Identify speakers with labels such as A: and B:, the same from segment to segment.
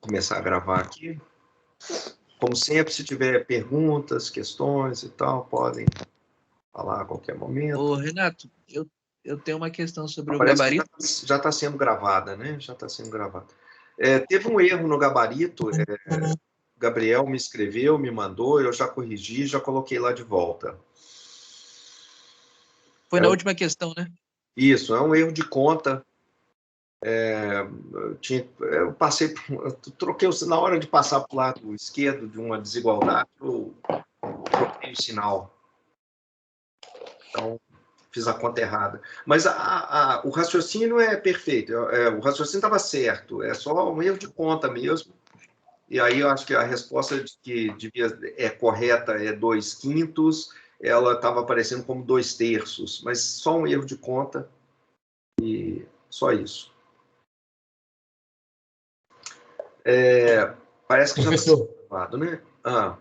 A: Começar a gravar aqui. Como sempre, se tiver perguntas, questões e tal, podem falar a qualquer momento.
B: Ô, Renato, eu tenho uma questão sobre o
A: Parece
B: gabarito.
A: que já está sendo gravada, né? Já está sendo gravada. Teve um erro no gabarito, Gabriel me escreveu, me mandou, eu já corrigi, já coloquei lá de volta.
B: Foi na última questão, né?
A: Isso, é um erro de conta. Eu passei, troquei na hora de passar para o lado esquerdo de uma desigualdade, eu troquei o sinal. Então, fiz a conta errada. Mas o raciocínio é perfeito, o raciocínio estava certo, é só um erro de conta mesmo. E aí eu acho que a resposta que é correta é 2/5, ela estava aparecendo como 2/3, mas só um erro de conta e só isso. Parece que
C: Professor,
A: já está gravado, né?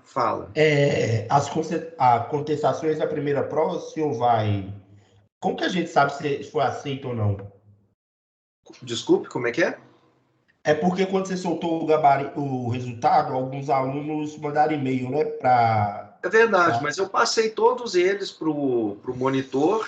A: Fala.
C: As contestações da primeira prova, o senhor vai... Como que a gente sabe se foi aceito ou não?
A: Desculpe, como é que é?
C: É porque quando você soltou o resultado, alguns alunos mandaram e-mail, né?
A: É verdade, mas eu passei todos eles para o monitor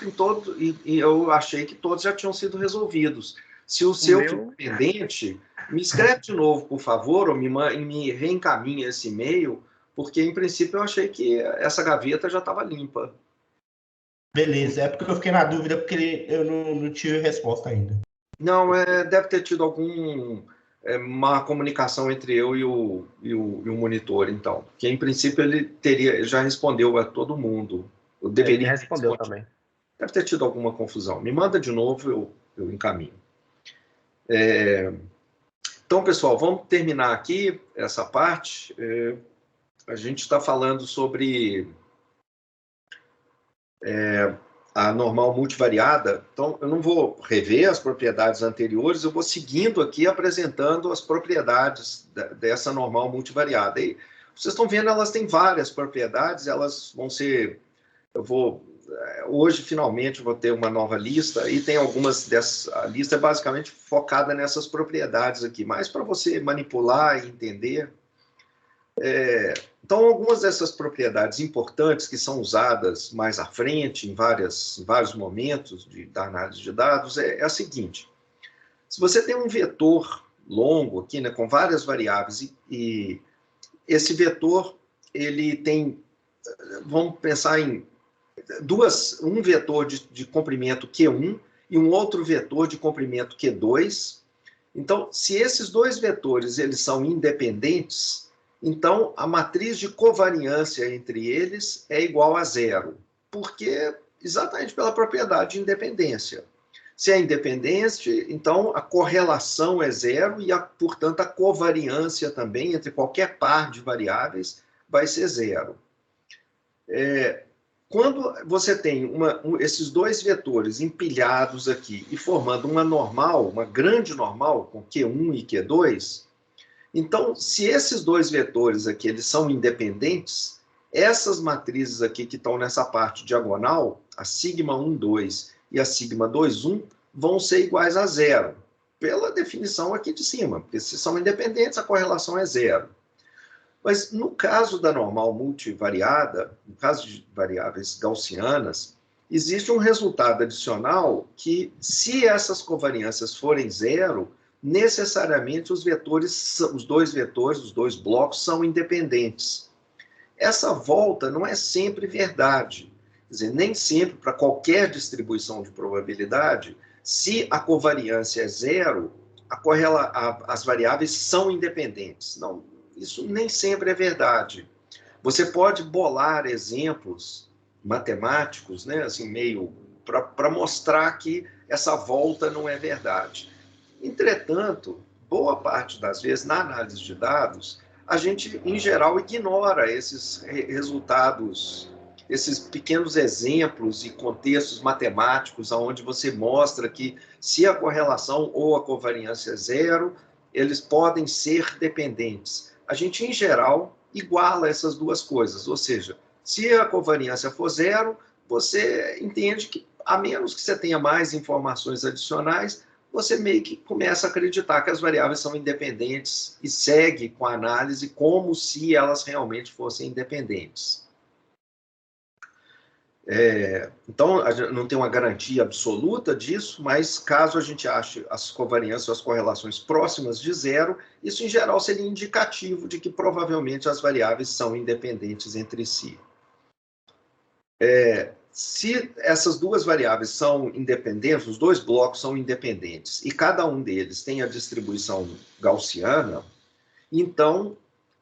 A: e eu achei que todos já tinham sido resolvidos. Se o seu ficou pendente, me escreve de novo, por favor, ou me reencaminha esse e-mail, porque, em princípio, eu achei que essa gaveta já estava limpa.
C: Beleza, é porque eu fiquei na dúvida, porque eu não tive resposta ainda.
A: Não, deve ter tido uma comunicação entre eu e o monitor, então. Que, em princípio, ele já respondeu a todo mundo. Eu deveria
D: Ele respondeu também.
A: Deve ter tido alguma confusão. Me manda de novo, eu encaminho. Então, pessoal, vamos terminar aqui essa parte. A gente está falando sobre a normal multivariada. Então, eu não vou rever as propriedades anteriores, eu vou seguindo aqui apresentando as propriedades dessa normal multivariada. E vocês estão vendo, elas têm várias propriedades, elas vão ser... Hoje, finalmente, vou ter uma nova lista, e tem algumas dessas... A lista é basicamente focada nessas propriedades aqui, mais para você manipular e entender. Então, algumas dessas propriedades importantes que são usadas mais à frente, em vários momentos da análise de dados, é a seguinte. Se você tem um vetor longo aqui, né, com várias variáveis, e esse vetor, ele tem... Vamos pensar em um vetor de comprimento Q1 e um outro vetor de comprimento Q2. Então, se esses dois vetores eles são independentes, então a matriz de covariância entre eles é igual a 0, porque exatamente pela propriedade de independência. Se é independente, então a correlação é 0 e, portanto, a covariância também entre qualquer par de variáveis vai ser 0. Quando você tem esses dois vetores empilhados aqui e formando uma normal, uma grande normal, com Q1 e Q2, então, se esses dois vetores aqui eles são independentes, essas matrizes aqui que estão nessa parte diagonal, a sigma 1, 2 e a sigma 2, 1, vão ser iguais a 0, pela definição aqui de cima, porque se são independentes, a correlação é 0. Mas no caso da normal multivariada, no caso de variáveis gaussianas, existe um resultado adicional que, se essas covariâncias forem 0, necessariamente os dois vetores, os dois blocos, são independentes. Essa volta não é sempre verdade. Quer dizer, nem sempre, para qualquer distribuição de probabilidade, se a covariância é 0, as variáveis são independentes. Não, isso nem sempre é verdade. Você pode bolar exemplos matemáticos, né, assim, meio para mostrar que essa volta não é verdade. Entretanto, boa parte das vezes, na análise de dados, a gente, em geral, ignora esses resultados, esses pequenos exemplos e contextos matemáticos onde você mostra que, se a correlação ou a covariância é 0, eles podem ser dependentes. A gente, em geral, iguala essas duas coisas, ou seja, se a covariância for 0, você entende que, a menos que você tenha mais informações adicionais, você meio que começa a acreditar que as variáveis são independentes e segue com a análise como se elas realmente fossem independentes. Então, a gente não tem uma garantia absoluta disso, mas caso a gente ache as covariâncias ou as correlações próximas de zero, isso em geral seria indicativo de que provavelmente as variáveis são independentes entre si. Se essas duas variáveis são independentes, os dois blocos são independentes, e cada um deles tem a distribuição gaussiana, então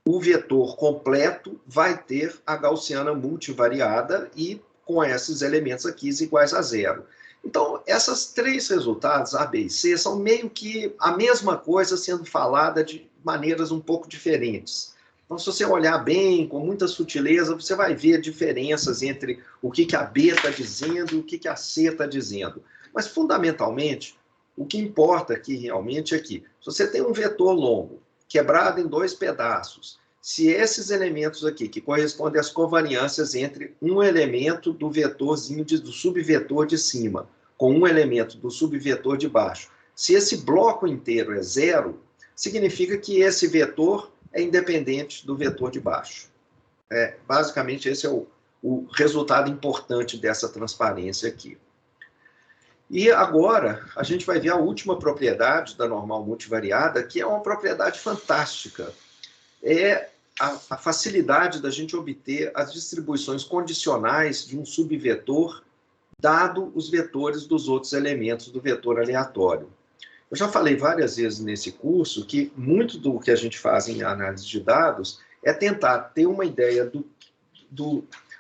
A: o vetor completo vai ter a gaussiana multivariada e com esses elementos aqui iguais a zero. Então, esses três resultados, A, B e C, são meio que a mesma coisa sendo falada de maneiras um pouco diferentes. Então, se você olhar bem, com muita sutileza, você vai ver diferenças entre o que a B está dizendo e o que a C está dizendo. Mas, fundamentalmente, o que importa aqui realmente é que, se você tem um vetor longo, quebrado em dois pedaços, se esses elementos aqui, que correspondem às covariâncias entre um elemento do vetorzinho, do subvetor de cima, com um elemento do subvetor de baixo, se esse bloco inteiro é zero, significa que esse vetor é independente do vetor de baixo. Basicamente, esse é o resultado importante dessa transparência aqui. E agora, a gente vai ver a última propriedade da normal multivariada, que é uma propriedade fantástica. É a facilidade da gente obter as distribuições condicionais de um subvetor, dado os vetores dos outros elementos do vetor aleatório. Eu já falei várias vezes nesse curso que muito do que a gente faz em análise de dados é tentar ter uma ideia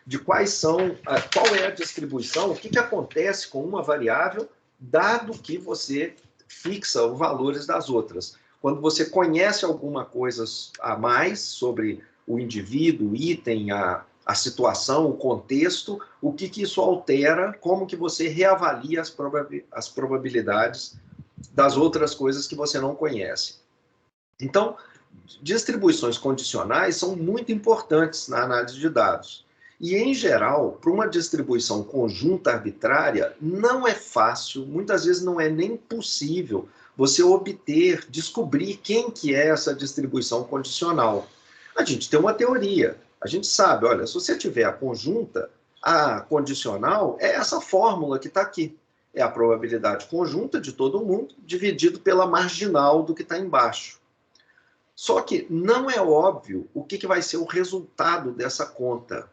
A: de qual é a distribuição, o que acontece com uma variável, dado que você fixa os valores das outras. Quando você conhece alguma coisa a mais sobre o indivíduo, o item, a situação, o contexto, o que isso altera, como que você reavalia as probabilidades das outras coisas que você não conhece. Então, distribuições condicionais são muito importantes na análise de dados. E, em geral, para uma distribuição conjunta arbitrária, não é fácil, muitas vezes não é nem possível você descobrir quem que é essa distribuição condicional. A gente tem uma teoria, a gente sabe, olha, se você tiver a conjunta, a condicional é essa fórmula que está aqui. É a probabilidade conjunta de todo mundo, dividido pela marginal do que está embaixo. Só que não é óbvio o que vai ser o resultado dessa conta.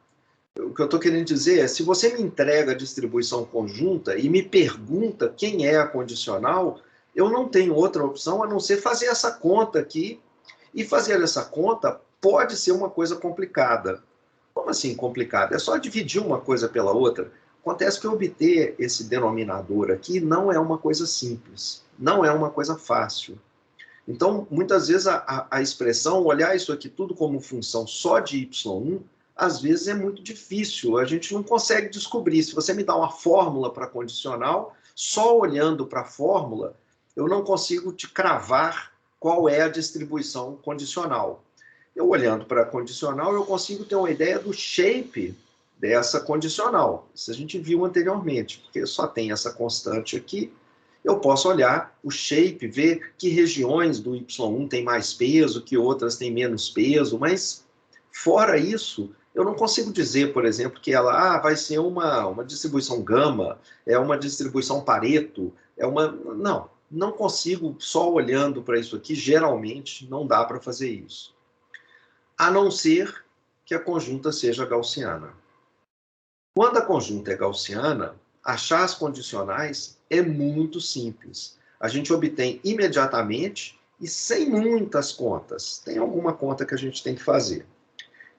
A: O que eu estou querendo dizer é, se você me entrega a distribuição conjunta e me pergunta quem é a condicional, eu não tenho outra opção a não ser fazer essa conta aqui, e fazer essa conta pode ser uma coisa complicada. Como assim complicada? É só dividir uma coisa pela outra. Acontece que obter esse denominador aqui não é uma coisa simples, não é uma coisa fácil. Então, muitas vezes, a expressão, olhar isso aqui tudo como função só de y1, às vezes é muito difícil, a gente não consegue descobrir. Se você me dá uma fórmula para condicional, só olhando para a fórmula, eu não consigo te cravar qual é a distribuição condicional. Eu olhando para a condicional, eu consigo ter uma ideia do shape dessa condicional. Isso a gente viu anteriormente, porque só tem essa constante aqui. Eu posso olhar o shape, ver que regiões do y1 tem mais peso, que outras têm menos peso, mas fora isso, eu não consigo dizer, por exemplo, que ela vai ser uma distribuição gama, é uma distribuição Pareto, não consigo, só olhando para isso aqui, geralmente não dá para fazer isso. A não ser que a conjunta seja gaussiana. Quando a conjunta é gaussiana, achar as condicionais é muito simples. A gente obtém imediatamente e sem muitas contas. Tem alguma conta que a gente tem que fazer.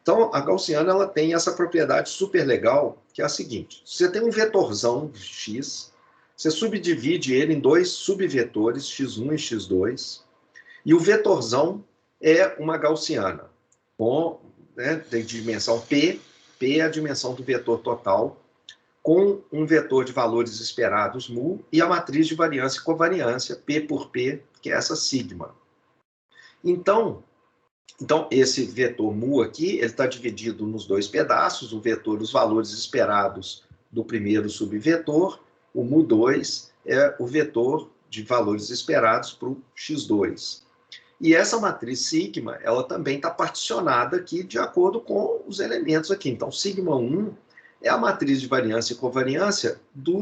A: Então, a gaussiana ela tem essa propriedade super legal, que é a seguinte. Você tem um vetorzão de x, você subdivide ele em dois subvetores, x1 e x2, e o vetorzão é uma gaussiana, de dimensão p é a dimensão do vetor total, com um vetor de valores esperados, mu, e a matriz de variância e covariância, P por P, que é essa sigma. Então esse vetor mu aqui, ele está dividido nos dois pedaços, o vetor dos valores esperados do primeiro subvetor, o mu2 é o vetor de valores esperados para o x2. E essa matriz sigma, ela também está particionada aqui de acordo com os elementos aqui. Então, sigma 1 é a matriz de variância e covariância do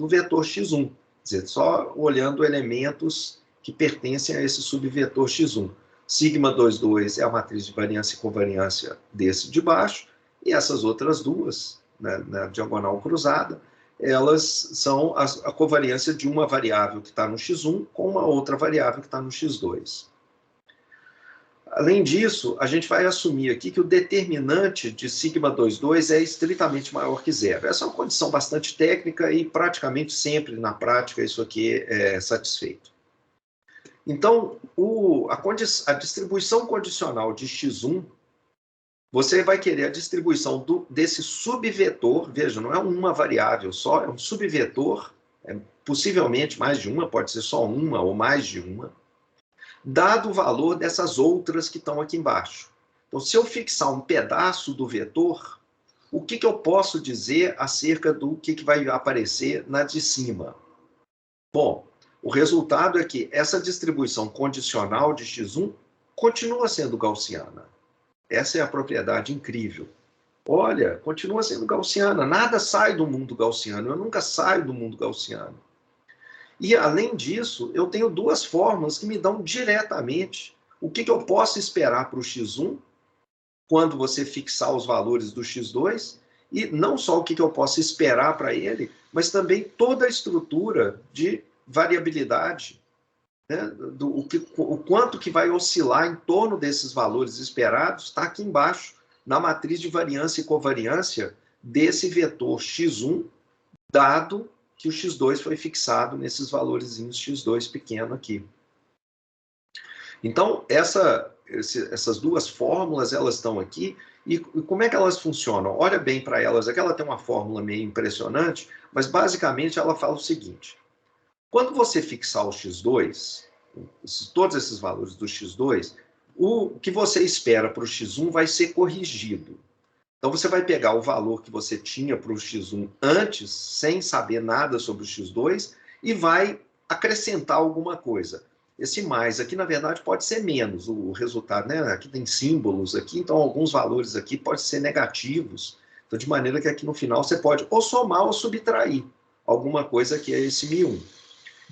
A: vetor x1. Quer dizer, só olhando elementos que pertencem a esse subvetor x1. Sigma 2,2 é a matriz de variância e covariância desse de baixo, e essas outras duas, né, na diagonal cruzada, elas são a covariância de uma variável que está no x1 com uma outra variável que está no x2. Além disso, a gente vai assumir aqui que o determinante de sigma 2,2 é estritamente maior que zero. Essa é uma condição bastante técnica e praticamente sempre na prática isso aqui é satisfeito. Então, a distribuição condicional de x1, você vai querer a distribuição desse subvetor, veja, não é uma variável só, é um subvetor, possivelmente mais de uma, pode ser só uma ou mais de uma, dado o valor dessas outras que estão aqui embaixo. Então, se eu fixar um pedaço do vetor, o que eu posso dizer acerca do que vai aparecer na de cima? Bom, o resultado é que essa distribuição condicional de x1 continua sendo gaussiana. Essa é a propriedade incrível. Olha, continua sendo gaussiana, nada sai do mundo gaussiano, eu nunca saio do mundo gaussiano. E, além disso, eu tenho duas fórmulas que me dão diretamente o que eu posso esperar para o x1, quando você fixar os valores do x2, e não só o que eu posso esperar para ele, mas também toda a estrutura de variabilidade, né, o quanto que vai oscilar em torno desses valores esperados, está aqui embaixo, na matriz de variância e covariância desse vetor x1, dado que o x2 foi fixado nesses valorzinhos x2 pequeno aqui. Então, essas duas fórmulas, elas estão aqui, e como é que elas funcionam? Olha bem para elas, aqui ela tem uma fórmula meio impressionante, mas basicamente ela fala o seguinte: quando você fixar o x2, todos esses valores do x2, o que você espera para o x1 vai ser corrigido. Então, você vai pegar o valor que você tinha para o x1 antes, sem saber nada sobre o x2, e vai acrescentar alguma coisa. Esse mais aqui, na verdade, pode ser menos. O resultado, né? Aqui tem símbolos aqui, então alguns valores aqui podem ser negativos. Então, de maneira que aqui no final você pode ou somar ou subtrair alguma coisa que é esse μ1.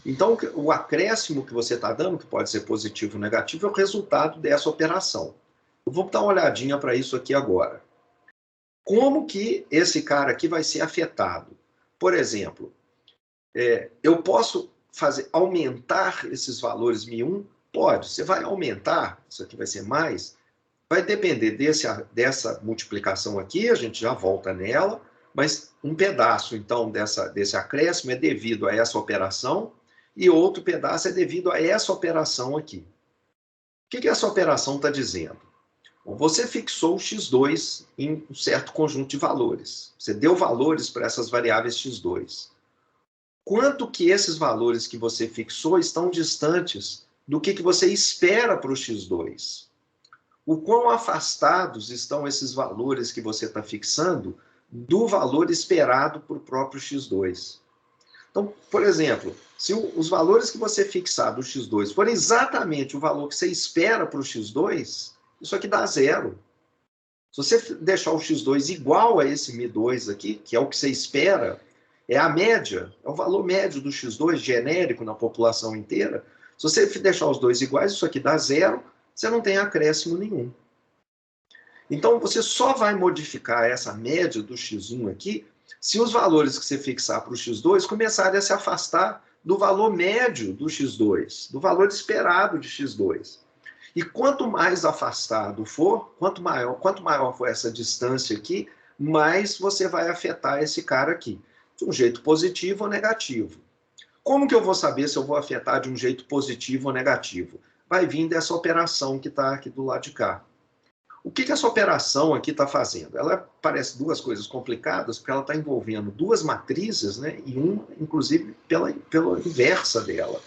A: Então, o acréscimo que você está dando, que pode ser positivo ou negativo, é o resultado dessa operação. Eu vou dar uma olhadinha para isso aqui agora. Como que esse cara aqui vai ser afetado? Por exemplo, eu posso aumentar esses valores μ1? Pode. Você vai aumentar, isso aqui vai ser mais, vai depender dessa multiplicação aqui, a gente já volta nela, mas um pedaço, então, desse acréscimo é devido a essa operação, e outro pedaço é devido a essa operação aqui. O que essa operação está dizendo? Você fixou o x2 em um certo conjunto de valores. Você deu valores para essas variáveis x2. Quanto que esses valores que você fixou estão distantes do que você espera para o x2? O quão afastados estão esses valores que você está fixando do valor esperado para o próprio x2? Então, por exemplo, se os valores que você fixar do x2 forem exatamente o valor que você espera para o x2, isso aqui dá zero. Se você deixar o x2 igual a esse μ2 aqui, que é o que você espera, é a média, é o valor médio do x2 genérico na população inteira. Se você deixar os dois iguais, isso aqui dá zero, você não tem acréscimo nenhum. Então, você só vai modificar essa média do x1 aqui se os valores que você fixar para o x2 começarem a se afastar do valor médio do x2, do valor esperado de x2. E quanto mais afastado for, quanto maior for essa distância aqui, mais você vai afetar esse cara aqui, de um jeito positivo ou negativo. Como que eu vou saber se eu vou afetar de um jeito positivo ou negativo? Vai vir dessa operação que está aqui do lado de cá. O que essa operação aqui está fazendo? Ela parece duas coisas complicadas, porque ela está envolvendo duas matrizes, né, e inclusive, pela inversa dela.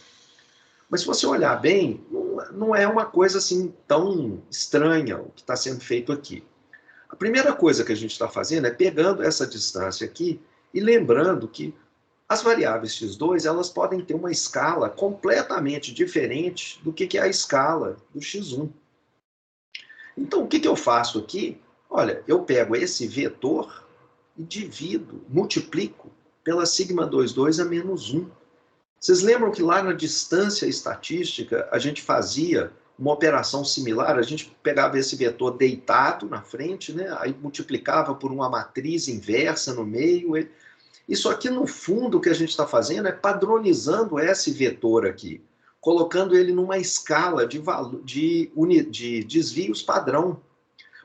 A: Mas se você olhar bem, não é uma coisa assim tão estranha o que está sendo feito aqui. A primeira coisa que a gente está fazendo é pegando essa distância aqui e lembrando que As variáveis x2, elas podem ter uma escala completamente diferente do que é a escala do x1. Então, o que eu faço aqui? Olha, eu pego esse vetor e divido, multiplico pela sigma 22 a menos 1. Vocês lembram que lá na distância estatística a gente fazia uma operação similar? A gente pegava esse vetor deitado na frente, né? Aí multiplicava por uma matriz inversa no meio. Isso aqui, no fundo, o que a gente está fazendo é padronizando esse vetor aqui, colocando ele numa escala de desvios padrão.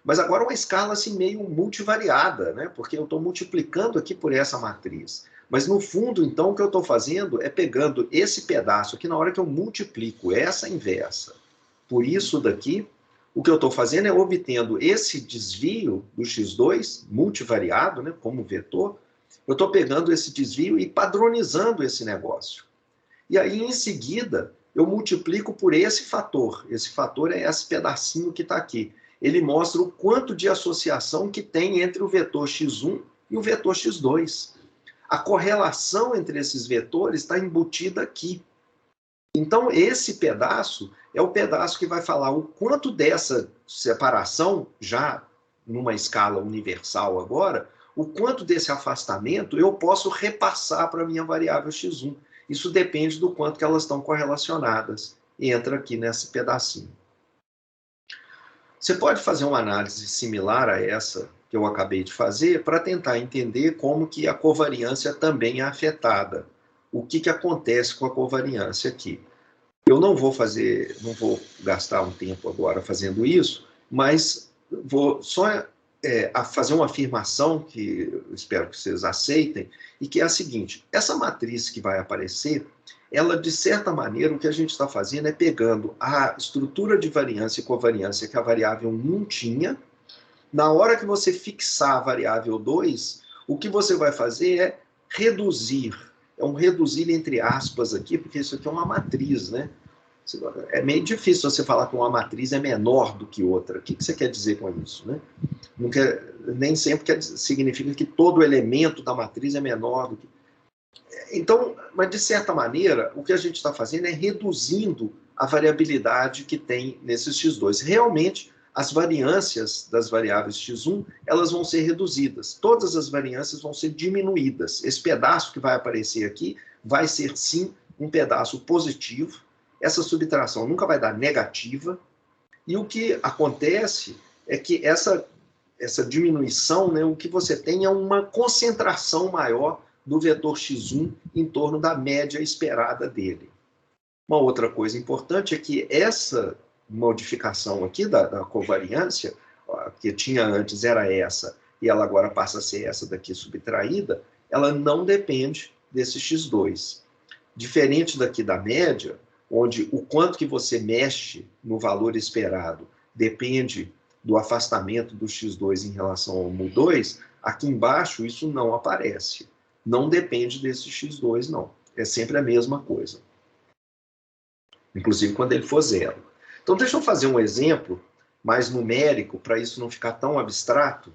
A: Mas agora uma escala assim, meio multivariada, né? Porque eu estou multiplicando aqui por essa matriz. Mas no fundo, então, o que eu estou fazendo é pegando esse pedaço aqui, na hora que eu multiplico essa inversa por isso daqui, o que eu estou fazendo é obtendo esse desvio do x2, multivariado, né, como vetor, eu estou pegando esse desvio e padronizando esse negócio. E aí, em seguida, eu multiplico por esse fator. Esse fator é esse pedacinho que está aqui. Ele mostra o quanto de associação que tem entre o vetor x1 e o vetor x2. A correlação entre esses vetores está embutida aqui. Então, esse pedaço é o pedaço que vai falar o quanto dessa separação, já numa escala universal agora, o quanto desse afastamento eu posso repassar para a minha variável x1. Isso depende do quanto que elas estão correlacionadas. Entra aqui nesse pedacinho. Você pode fazer uma análise similar a essa que eu acabei de fazer para tentar entender como que a covariância também é afetada. O que acontece com a covariância aqui? Eu não vou gastar um tempo agora fazendo isso, mas vou só fazer uma afirmação que eu espero que vocês aceitem, e que é a seguinte: essa matriz que vai aparecer, ela, de certa maneira, o que a gente está fazendo é pegando a estrutura de variância e covariância que a variável 1 tinha. Na hora que você fixar a variável 2, o que você vai fazer é reduzir. É um reduzir entre aspas aqui, porque isso aqui é uma matriz, né? É meio difícil você falar que uma matriz é menor do que outra. O que você quer dizer com isso, né? Nem sempre significa que todo elemento da matriz é menor do que... Então, mas de certa maneira, o que a gente está fazendo é reduzindo a variabilidade que tem nesses x2. Realmente, as variâncias das variáveis x1, elas vão ser reduzidas. Todas as variâncias vão ser diminuídas. Esse pedaço que vai aparecer aqui vai ser, sim, um pedaço positivo. Essa subtração nunca vai dar negativa. E o que acontece é que essa diminuição, né, o que você tem é uma concentração maior do vetor x1 em torno da média esperada dele. Uma outra coisa importante é que essa modificação aqui da covariância, que tinha antes era essa, e ela agora passa a ser essa daqui subtraída, ela não depende desse x2. Diferente daqui da média, onde o quanto que você mexe no valor esperado depende do afastamento do x2 em relação ao mu2, aqui embaixo isso não aparece. Não depende desse x2, não. É sempre a mesma coisa. Inclusive quando ele for zero. Então, deixa eu fazer um exemplo mais numérico, para isso não ficar tão abstrato.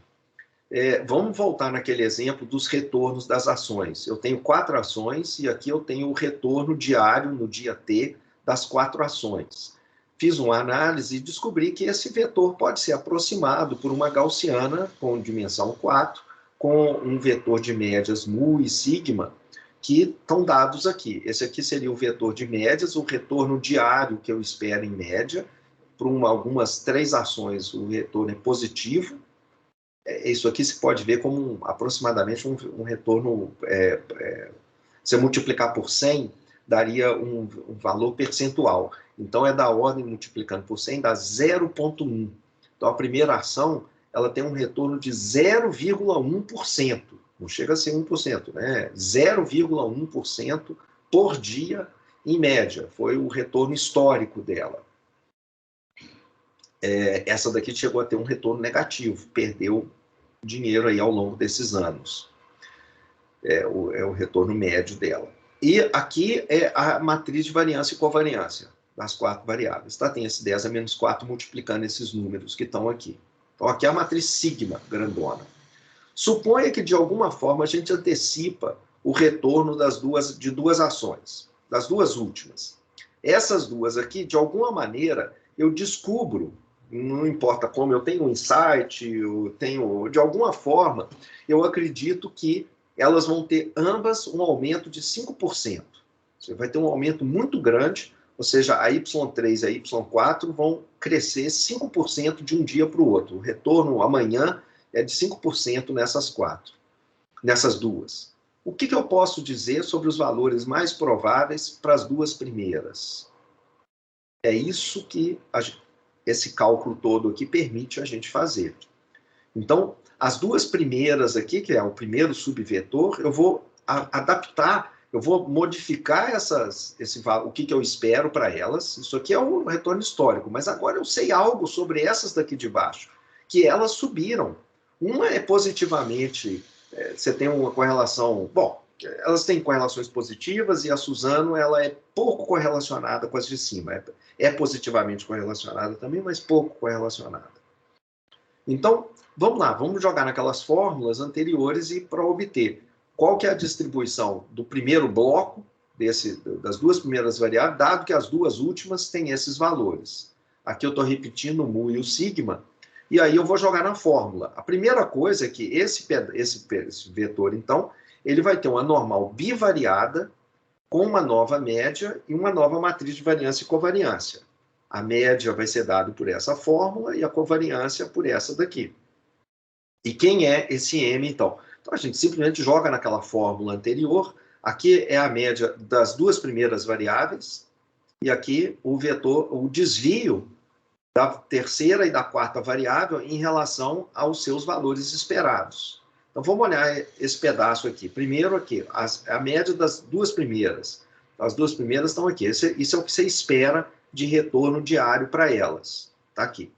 A: Vamos voltar naquele exemplo dos retornos das ações. Eu tenho 4 ações e aqui eu tenho o retorno diário no dia T das 4 ações. Fiz uma análise e descobri que esse vetor pode ser aproximado por uma gaussiana com dimensão 4, com um vetor de médias mu e sigma, que estão dados aqui. Esse aqui seria o vetor de médias, o retorno diário que eu espero em média. Para algumas 3 ações, o retorno é positivo. Isso aqui se pode ver como aproximadamente um retorno... se eu multiplicar por 100, daria um valor percentual. Então, é da ordem, multiplicando por 100, dá 0,1. Então, a primeira ação, ela tem um retorno de 0,1%. Não chega a ser 1%, né? 0,1% por dia, em média. Foi o retorno histórico dela. Essa daqui chegou a ter um retorno negativo, perdeu dinheiro aí ao longo desses anos. É o retorno médio dela. E aqui é a matriz de variância e covariância das 4 variáveis. Tá? Tem esse 10 a menos 4 multiplicando esses números que estão aqui. Então, aqui é a matriz sigma, grandona. Suponha que, de alguma forma, a gente antecipa o retorno de duas ações, das duas últimas. Essas duas aqui, de alguma maneira, eu descubro, não importa como, eu tenho um insight, de alguma forma, eu acredito que elas vão ter ambas um aumento de 5%. Você vai ter um aumento muito grande, ou seja, a Y3 e a Y4 vão crescer 5% de um dia para o outro. O retorno amanhã é de 5% nessas duas. O que eu posso dizer sobre os valores mais prováveis para as duas primeiras? É isso que esse cálculo todo aqui permite a gente fazer. Então, as duas primeiras aqui, que é o primeiro subvetor, eu vou adaptar, eu vou modificar o que eu espero para elas. Isso aqui é um retorno histórico, mas agora eu sei algo sobre essas daqui de baixo, que elas subiram. Uma é positivamente, você tem uma correlação, bom, elas têm correlações positivas e a Suzano ela é pouco correlacionada com as de cima. É positivamente correlacionada também, mas pouco correlacionada. Então, vamos lá, vamos jogar naquelas fórmulas anteriores e para obter qual que é a distribuição do primeiro bloco, das duas primeiras variáveis, dado que as duas últimas têm esses valores. Aqui eu estou repetindo o mu e o sigma, e aí eu vou jogar na fórmula. A primeira coisa é que esse vetor, então, ele vai ter uma normal bivariada com uma nova média e uma nova matriz de variância e covariância. A média vai ser dada por essa fórmula e a covariância por essa daqui. E quem é esse M, então? Então, a gente simplesmente joga naquela fórmula anterior. Aqui é a média das duas primeiras variáveis. E aqui o vetor, o desvio da terceira e da quarta variável em relação aos seus valores esperados. Então, vamos olhar esse pedaço aqui. Primeiro aqui, a média das duas primeiras. As duas primeiras estão aqui. Isso é o que você espera de retorno diário para elas. Está aqui.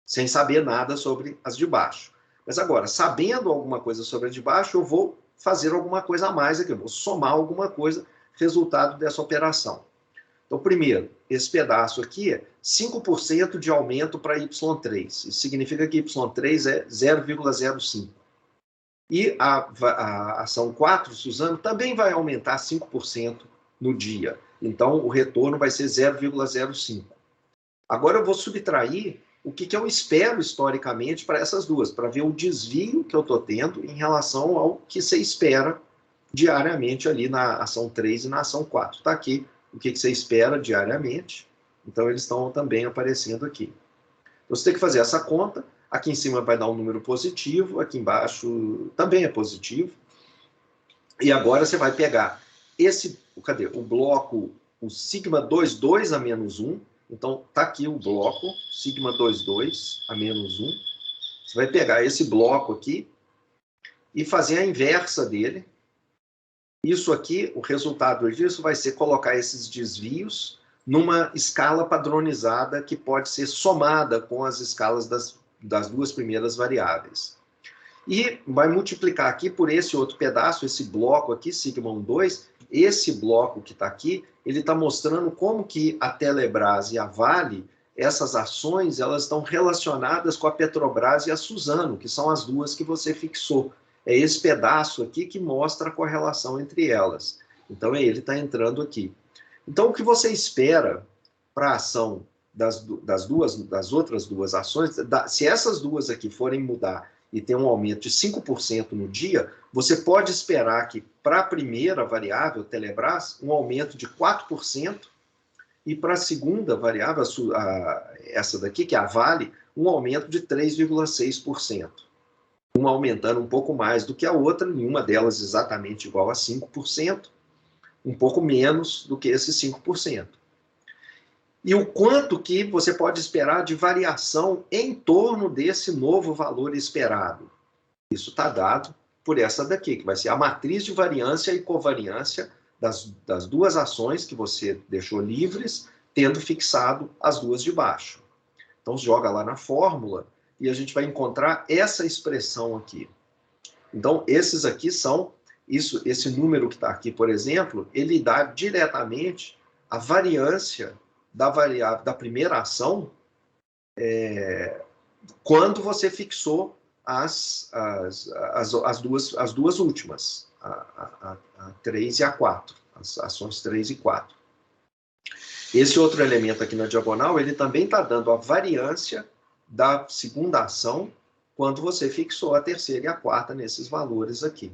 A: Sem saber nada sobre as de baixo. Mas agora, sabendo alguma coisa sobre a de baixo, eu vou fazer alguma coisa a mais aqui. Eu vou somar alguma coisa, resultado dessa operação. Então, primeiro, esse pedaço aqui é 5% de aumento para Y3. Isso significa que Y3 é 0,05. E a ação 4, Suzano, também vai aumentar 5% no dia. Então, o retorno vai ser 0,05. Agora eu vou subtrair o que eu espero historicamente para essas duas, para ver o desvio que eu estou tendo em relação ao que você espera diariamente ali na ação 3 e na ação 4. Está aqui o que você espera diariamente. Então, eles estão também aparecendo aqui. Então, você tem que fazer essa conta. Aqui em cima vai dar um número positivo, aqui embaixo também é positivo. E agora você vai pegar o bloco, o sigma 22 a menos 1. Então, está aqui o bloco, sigma 22 a menos 1. Você vai pegar esse bloco aqui e fazer a inversa dele. Isso aqui, o resultado disso vai ser colocar esses desvios numa escala padronizada que pode ser somada com as escalas das duas primeiras variáveis. E vai multiplicar aqui por esse outro pedaço, esse bloco aqui, sigma 2, esse bloco que está aqui, ele está mostrando como que a Telebrás e a Vale, essas ações, elas estão relacionadas com a Petrobras e a Suzano, que são as duas que você fixou. É esse pedaço aqui que mostra a correlação entre elas. Então, ele está entrando aqui. Então, o que você espera para a ação das outras duas ações, se essas duas aqui forem mudar e ter um aumento de 5% no dia, você pode esperar que, para a primeira variável, Telebrás, um aumento de 4%, e para a segunda variável, essa daqui, que é a Vale, um aumento de 3,6%. Uma aumentando um pouco mais do que a outra, nenhuma delas exatamente igual a 5%, um pouco menos do que esses 5%. E o quanto que você pode esperar de variação em torno desse novo valor esperado. Isso está dado por essa daqui, que vai ser a matriz de variância e covariância das duas ações que você deixou livres, tendo fixado as duas de baixo. Então, joga lá na fórmula e a gente vai encontrar essa expressão aqui. Então, esses aqui são, esse número que está aqui, por exemplo, ele dá diretamente a variância da variável da primeira ação quando você fixou as duas últimas. a 3 e a 4, as ações 3 e 4. Esse outro elemento aqui na diagonal, ele também está dando a variância da segunda ação quando você fixou a terceira e a quarta nesses valores aqui.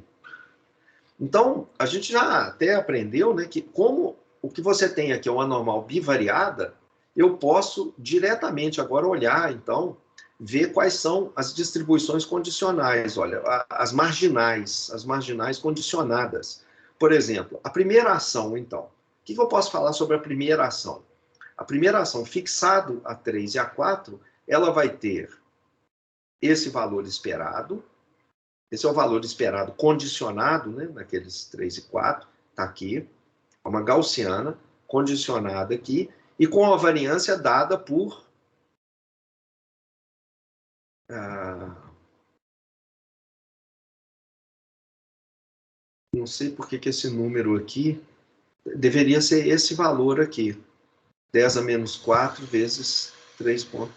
A: Então, a gente já até aprendeu, né, que como o que você tem aqui é uma normal bivariada, eu posso diretamente agora olhar, então, ver quais são as distribuições condicionais, olha, as marginais condicionadas. Por exemplo, a primeira ação, então. O que eu posso falar sobre a primeira ação? A primeira ação, fixado a 3 e a 4, ela vai ter esse valor esperado. Esse é o valor esperado condicionado, né, naqueles 3 e 4, está aqui. É uma gaussiana condicionada aqui, e com a variância dada por... não sei por que esse número aqui... deveria ser esse valor aqui. 10 a menos 4 vezes 3 pontos.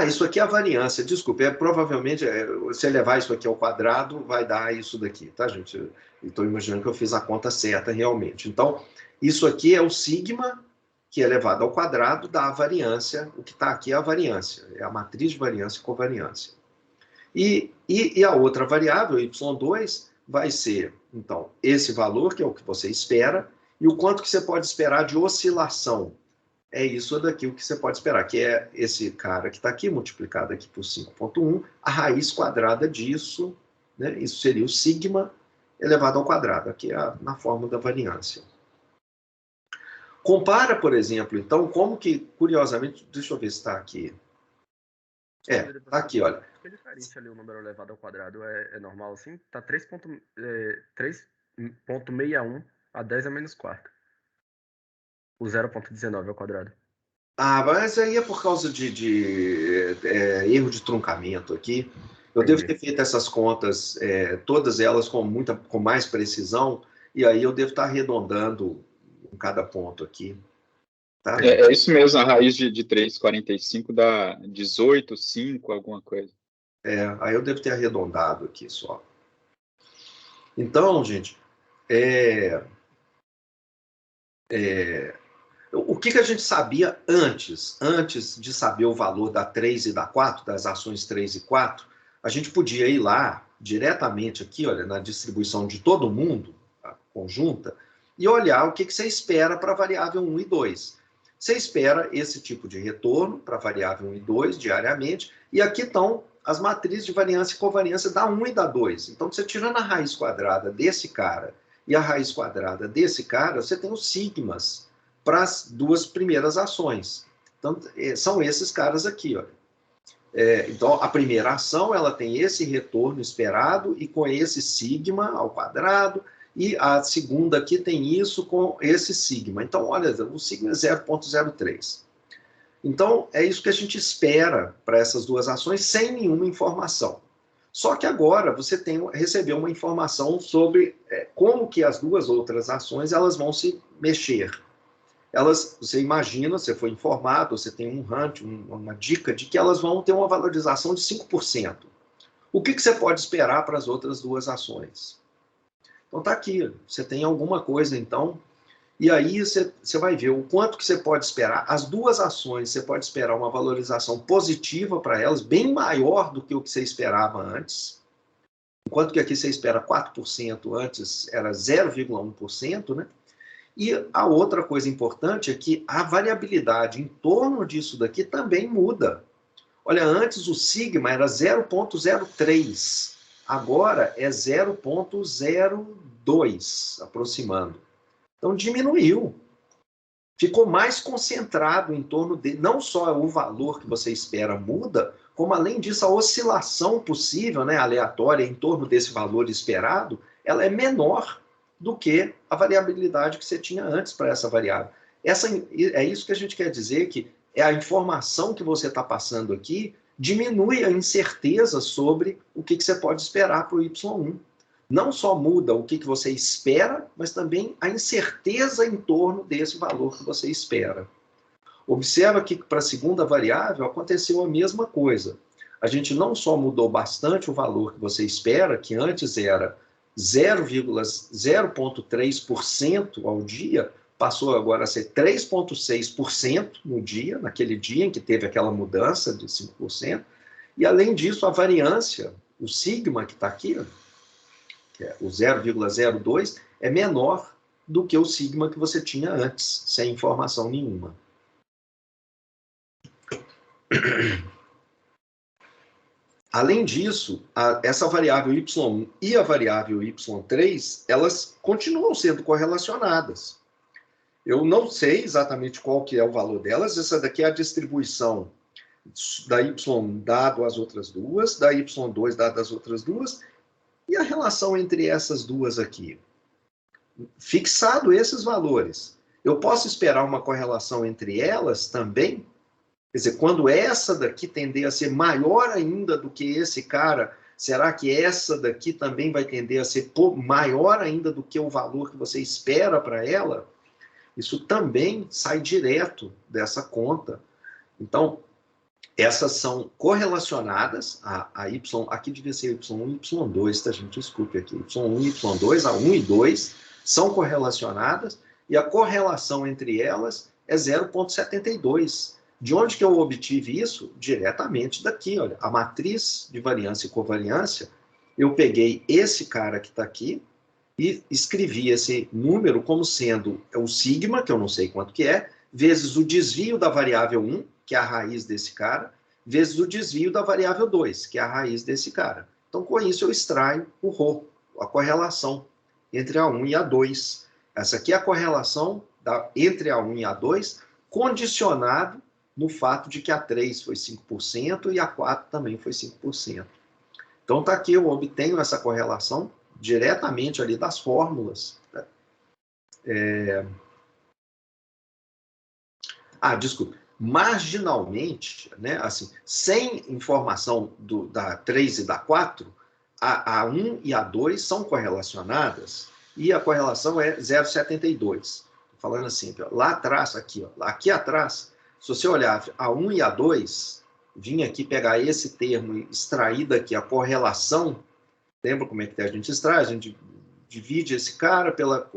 A: Isso aqui é a variância. Desculpe, provavelmente, se elevar isso aqui ao quadrado, vai dar isso daqui, tá, gente? Estou imaginando que eu fiz a conta certa realmente. Então, isso aqui é o sigma, que é elevado ao quadrado, dá a variância. O que está aqui é a variância. É a matriz de variância e covariância. E a outra variável, y2, vai ser, então, esse valor, que é o que você espera, e o quanto que você pode esperar de oscilação. É isso daqui o que você pode esperar, que é esse cara que está aqui, multiplicado aqui por 5,1, a raiz quadrada disso, né? Isso seria o sigma elevado ao quadrado, aqui na forma da variância. Compara, por exemplo, então, como que, curiosamente, deixa eu ver se está aqui. Está aqui, olha.
D: É diferente ali o número elevado ao quadrado, é normal assim? Está 3,61 a 10 a menos 4. O 0,19 ao quadrado.
A: Mas aí é por causa de erro de truncamento aqui. Eu devo ter feito essas contas, todas elas com mais precisão, e aí eu devo estar arredondando em cada ponto aqui. Tá?
E: É isso mesmo, a raiz de 3,45 dá 18,5, alguma coisa.
A: Aí eu devo ter arredondado aqui só. Então, gente, o que a gente sabia antes de saber o valor da 3 e da 4, das ações 3 e 4, a gente podia ir lá diretamente aqui, olha, na distribuição de todo mundo, a conjunta, e olhar o que você espera para a variável 1 e 2. Você espera esse tipo de retorno para a variável 1 e 2 diariamente, e aqui estão as matrizes de variância e covariância da 1 e da 2. Então, você tirando a raiz quadrada desse cara e a raiz quadrada desse cara, você tem os sigmas para as duas primeiras ações. Então, são esses caras aqui, olha. Então, a primeira ação, ela tem esse retorno esperado e com esse sigma ao quadrado, e a segunda aqui tem isso com esse sigma. Então, olha, o sigma é 0,03. Então, é isso que a gente espera para essas duas ações, sem nenhuma informação. Só que agora você recebeu uma informação sobre como que as duas outras ações elas vão se mexer. Você imagina, você foi informado, você tem um hint, uma dica de que elas vão ter uma valorização de 5%. O que você pode esperar para as outras duas ações? Então está aqui, você tem alguma coisa então, e aí você vai ver o quanto que você pode esperar. As duas ações, você pode esperar uma valorização positiva para elas, bem maior do que o que você esperava antes, enquanto que aqui você espera 4%, antes era 0,1%, né? E a outra coisa importante é que a variabilidade em torno disso daqui também muda. Olha, antes o sigma era 0,03, agora é 0,02, aproximando. Então diminuiu. Ficou mais concentrado em torno dele. Não só o valor que você espera muda, como além disso a oscilação possível, né, aleatória, em torno desse valor esperado, ela é menor do que a variabilidade que você tinha antes para essa variável. É isso que a gente quer dizer, que a informação que você está passando aqui diminui a incerteza sobre o que você pode esperar para o Y1. Não só muda o que você espera, mas também a incerteza em torno desse valor que você espera. Observa que para a segunda variável aconteceu a mesma coisa. A gente não só mudou bastante o valor que você espera, que antes era 0,3% ao dia, passou agora a ser 3,6% no dia, naquele dia em que teve aquela mudança de 5%, e além disso, a variância, o sigma que está aqui, que é o 0,02, é menor do que o sigma que você tinha antes, sem informação nenhuma. Além disso, essa variável y1 e a variável y3, elas continuam sendo correlacionadas. Eu não sei exatamente qual que é o valor delas, essa daqui é a distribuição da y1 dado as outras duas, da y2 dado as outras duas, e a relação entre essas duas aqui. Fixado esses valores, eu posso esperar uma correlação entre elas também? Quer dizer, quando essa daqui tender a ser maior ainda do que esse cara, será que essa daqui também vai tender a ser maior ainda do que o valor que você espera para ela? Isso também sai direto dessa conta. Então, essas são correlacionadas, a Y, aqui devia ser Y1 e Y2, tá, gente? Desculpe aqui. Y1 e Y2, a 1 e 2, são correlacionadas, e a correlação entre elas é 0,72. De onde que eu obtive isso? Diretamente daqui, olha. A matriz de variância e covariância, eu peguei esse cara que está aqui e escrevi esse número como sendo o sigma, que eu não sei quanto que é, vezes o desvio da variável 1, que é a raiz desse cara, vezes o desvio da variável 2, que é a raiz desse cara. Então, com isso, eu extraio o ρ, a correlação entre a 1 e a 2. Essa aqui é a correlação entre a 1 e a 2, condicionado no fato de que a 3 foi 5% e a 4 também foi 5%. Então, está aqui, eu obtenho essa correlação diretamente ali das fórmulas. Desculpa. Marginalmente, né, assim, sem informação da 3 e da 4, a 1 e a 2 são correlacionadas e a correlação é 0,72. Falando assim, lá atrás, aqui atrás, se você olhar a 1 e a 2, vim aqui pegar esse termo e extrair daqui a correlação. Lembra como é que a gente extrai? A gente divide esse cara pela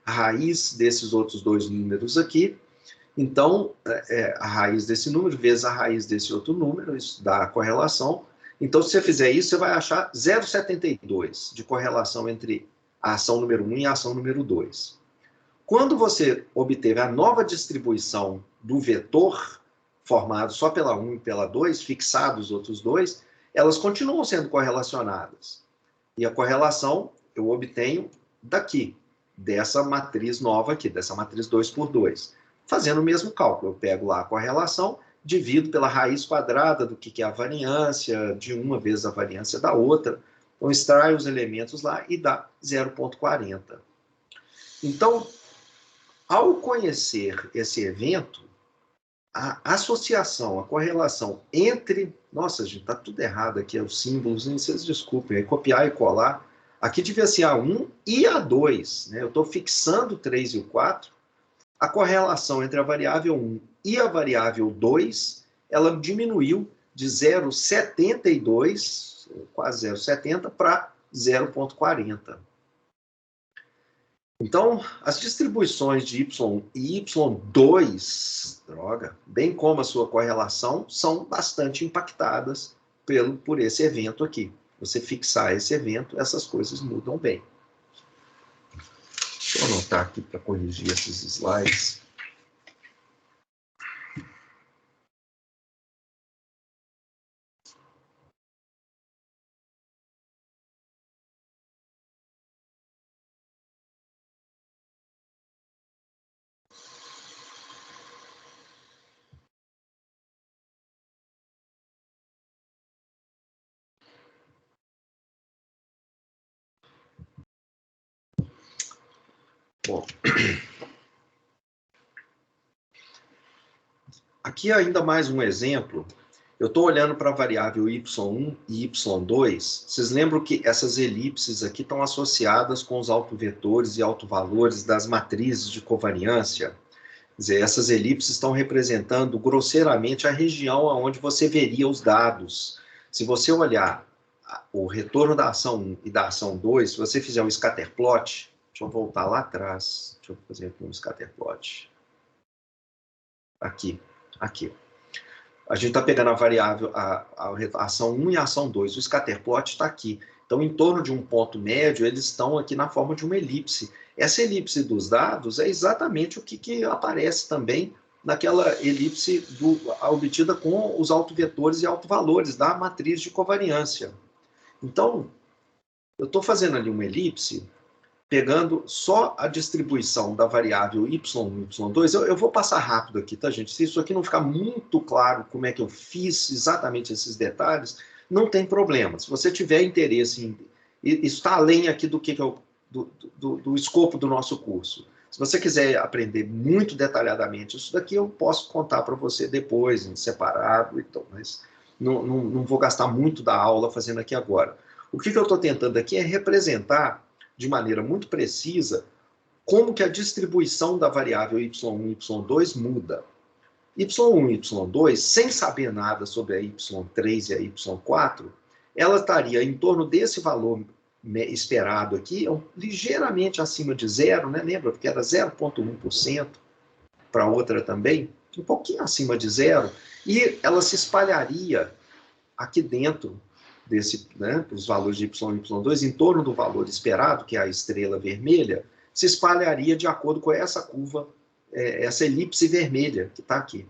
A: raiz desses outros dois números aqui. Então, a raiz desse número vezes a raiz desse outro número, isso dá a correlação. Então, se você fizer isso, você vai achar 0,72 de correlação entre a ação número 1 e a ação número 2. Quando você obteve a nova distribuição do vetor, formado só pela 1 e pela 2, fixados os outros dois, elas continuam sendo correlacionadas. E a correlação eu obtenho daqui, dessa matriz nova aqui, dessa matriz 2 por 2. Fazendo o mesmo cálculo, eu pego lá a correlação, divido pela raiz quadrada do que é a variância de uma vezes a variância da outra. Então, extraio os elementos lá e dá 0,40. Então, ao conhecer esse evento, a associação, a correlação entre... Nossa, gente, está tudo errado aqui, os símbolos, vocês desculpem, copiar e colar. Aqui devia ser a 1 e a 2, né? Eu estou fixando o 3 e o 4. A correlação entre a variável 1 e a variável 2, ela diminuiu de 0,72, quase 0,70, para 0,40. Então, as distribuições de Y e Y2, bem como a sua correlação, são bastante impactadas por esse evento aqui. Você fixar esse evento, essas coisas mudam bem. Deixa eu anotar aqui para corrigir esses slides. Bom, aqui ainda mais um exemplo. Eu estou olhando para a variável y1 e y2. Vocês lembram que essas elipses aqui estão associadas com os autovetores e autovalores das matrizes de covariância? Quer dizer, essas elipses estão representando grosseiramente a região onde você veria os dados. Se você olhar o retorno da ação 1 e da ação 2, se você fizer um scatterplot, deixa eu voltar lá atrás, deixa eu fazer aqui um scatterplot. Aqui. A gente está pegando a variável, a ação 1 e a ação 2. O scatterplot está aqui. Então, em torno de um ponto médio, eles estão aqui na forma de uma elipse. Essa elipse dos dados é exatamente o que aparece também naquela elipse obtida com os autovetores e autovalores da matriz de covariância. Então, eu estou fazendo ali uma elipse, pegando só a distribuição da variável y1 e y2, eu vou passar rápido aqui, tá, gente? Se isso aqui não ficar muito claro como é que eu fiz exatamente esses detalhes, não tem problema. Se você tiver interesse isso está além aqui do escopo do nosso curso. Se você quiser aprender muito detalhadamente isso daqui, eu posso contar para você depois, em separado, então, mas não vou gastar muito da aula fazendo aqui agora. O que eu estou tentando aqui é representar de maneira muito precisa como que a distribuição da variável y1 e y2 muda. y1 e y2, sem saber nada sobre a y3 e a y4, ela estaria em torno desse valor esperado aqui, ligeiramente acima de zero, né? Lembra? Porque era 0,1%, para outra também, um pouquinho acima de zero, e ela se espalharia aqui dentro dos valores de y e y2, em torno do valor esperado, que é a estrela vermelha, se espalharia de acordo com essa curva, essa elipse vermelha que está aqui.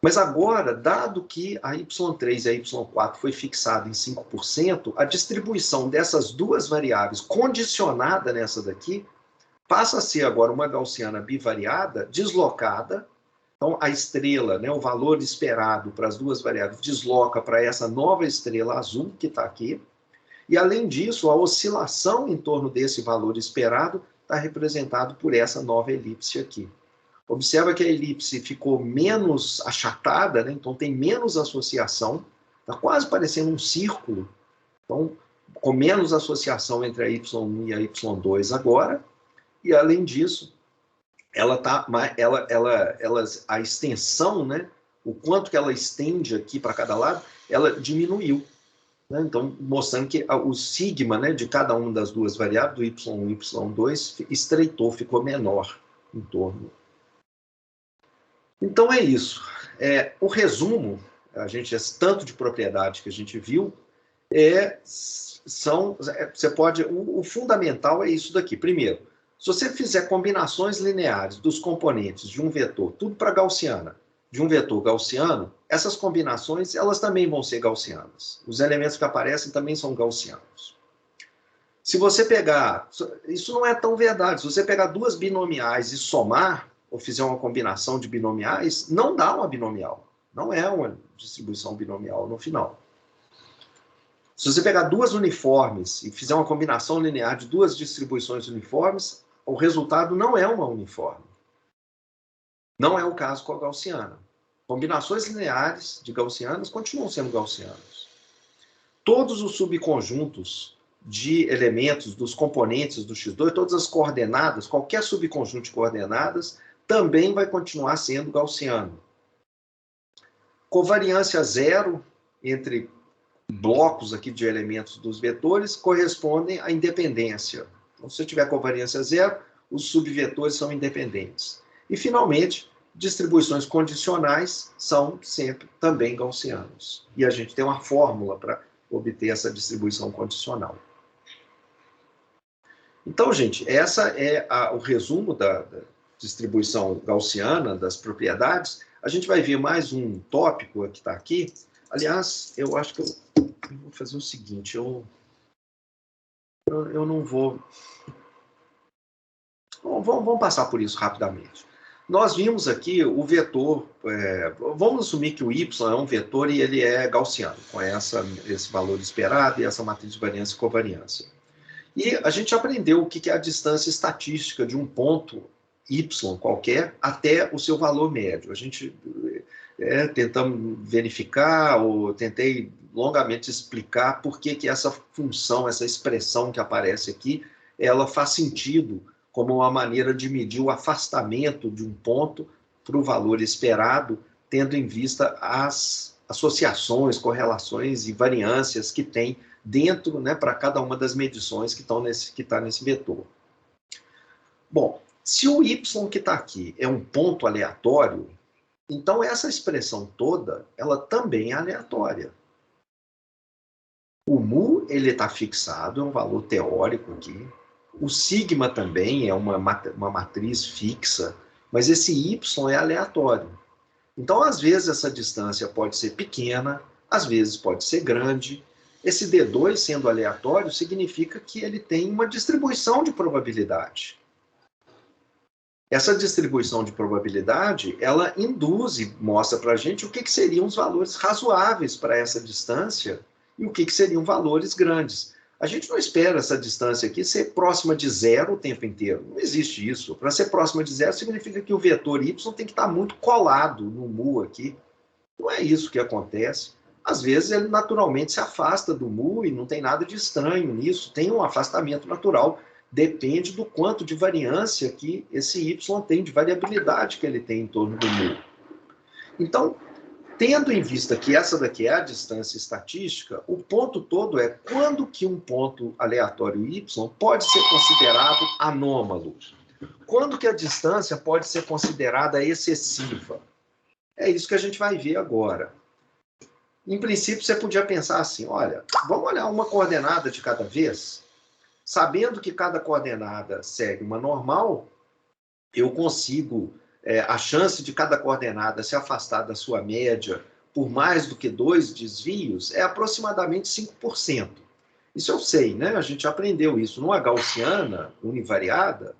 A: Mas agora, dado que a y3 e a y4 foi fixada em 5%, a distribuição dessas duas variáveis condicionada nessa daqui passa a ser agora uma gaussiana bivariada deslocada. Então, a estrela, o valor esperado para as duas variáveis, desloca para essa nova estrela azul que está aqui. E, além disso, a oscilação em torno desse valor esperado está representado por essa nova elipse aqui. Observa que a elipse ficou menos achatada, então tem menos associação, está quase parecendo um círculo. Então, com menos associação entre a y1 e a y2 agora. E, além disso, a extensão, o quanto que ela estende aqui para cada lado, ela diminuiu. Então, mostrando que o sigma de cada uma das duas variáveis, do y1 e y2, estreitou, ficou menor em torno. Então, é isso. O resumo, esse tanto de propriedade que a gente viu, você pode, o fundamental é isso daqui. Primeiro, se você fizer combinações lineares dos componentes de um vetor, tudo para gaussiana, de um vetor gaussiano, essas combinações, elas também vão ser gaussianas. Os elementos que aparecem também são gaussianos. Se você pegar, isso não é tão verdade, se você pegar duas binomiais e somar, ou fizer uma combinação de binomiais, não dá uma binomial. Não é uma distribuição binomial no final. Se você pegar duas uniformes e fizer uma combinação linear de duas distribuições uniformes, o resultado não é uma uniforme. Não é o caso com a gaussiana. Combinações lineares de gaussianas continuam sendo gaussianas. Todos os subconjuntos de elementos dos componentes do X2, todas as coordenadas, qualquer subconjunto de coordenadas, também vai continuar sendo gaussiano. Covariância zero entre blocos aqui de elementos dos vetores correspondem à independência. Então, se tiver covariância zero, os subvetores são independentes. E, finalmente, distribuições condicionais são sempre também gaussianos. E a gente tem uma fórmula para obter essa distribuição condicional. Então, gente, essa é o resumo da distribuição gaussiana, das propriedades. A gente vai ver mais um tópico que está aqui. Aliás, eu acho que eu vou fazer o seguinte, eu não vou... Vamos passar por isso rapidamente. Nós vimos aqui o vetor, vamos assumir que o y é um vetor e ele é gaussiano, com esse valor esperado e essa matriz de variância e covariância. E a gente aprendeu o que é a distância estatística de um ponto y qualquer até o seu valor médio. A gente tentamos verificar, ou tentei longamente explicar por que essa função, essa expressão que aparece aqui, ela faz sentido como uma maneira de medir o afastamento de um ponto para o valor esperado, tendo em vista as associações, correlações e variâncias que tem dentro, né, para cada uma das medições que está nesse vetor. Bom, se o y que está aqui é um ponto aleatório, então essa expressão toda, ela também é aleatória. O mu, ele está fixado, é um valor teórico aqui. O sigma também é uma matriz fixa, mas esse y é aleatório. Então, às vezes, essa distância pode ser pequena, às vezes pode ser grande. Esse D2 sendo aleatório significa que ele tem uma distribuição de probabilidade. Essa distribuição de probabilidade, ela induz e mostra para a gente o que seriam os valores razoáveis para essa distância e o que seriam valores grandes. A gente não espera essa distância aqui ser próxima de zero o tempo inteiro. Não existe isso. Para ser próxima de zero, significa que o vetor y tem que estar muito colado no mu aqui. Não é isso que acontece. Às vezes, ele naturalmente se afasta do mu e não tem nada de estranho nisso. Tem um afastamento natural. Depende do quanto de variância que esse y tem, de variabilidade que ele tem em torno do mu. Então, tendo em vista que essa daqui é a distância estatística, o ponto todo é quando que um ponto aleatório y pode ser considerado anômalo. Quando que a distância pode ser considerada excessiva. É isso que a gente vai ver agora. Em princípio, você podia pensar assim, olha, vamos olhar uma coordenada de cada vez. Sabendo que cada coordenada segue uma normal, eu consigo... a chance de cada coordenada se afastar da sua média por mais do que 2 desvios é aproximadamente 5%. Isso eu sei, né? A gente aprendeu isso. Numa gaussiana univariada,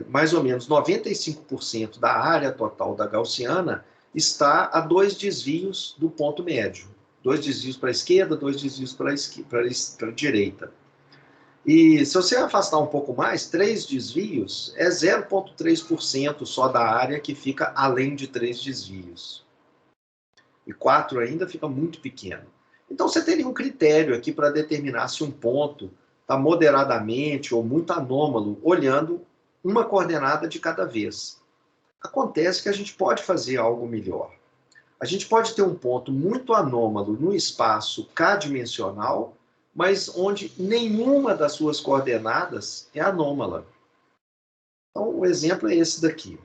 A: mais ou menos 95% da área total da gaussiana está a 2 desvios do ponto médio. 2 desvios para a esquerda, 2 desvios para a direita. E se você afastar um pouco mais, 3 desvios é 0,3% só da área que fica além de 3 desvios. E 4 ainda fica muito pequeno. Então você teria um critério aqui para determinar se um ponto está moderadamente ou muito anômalo, olhando uma coordenada de cada vez. Acontece que a gente pode fazer algo melhor. A gente pode ter um ponto muito anômalo no espaço k-dimensional, mas onde nenhuma das suas coordenadas é anômala. Então, o exemplo é esse daqui.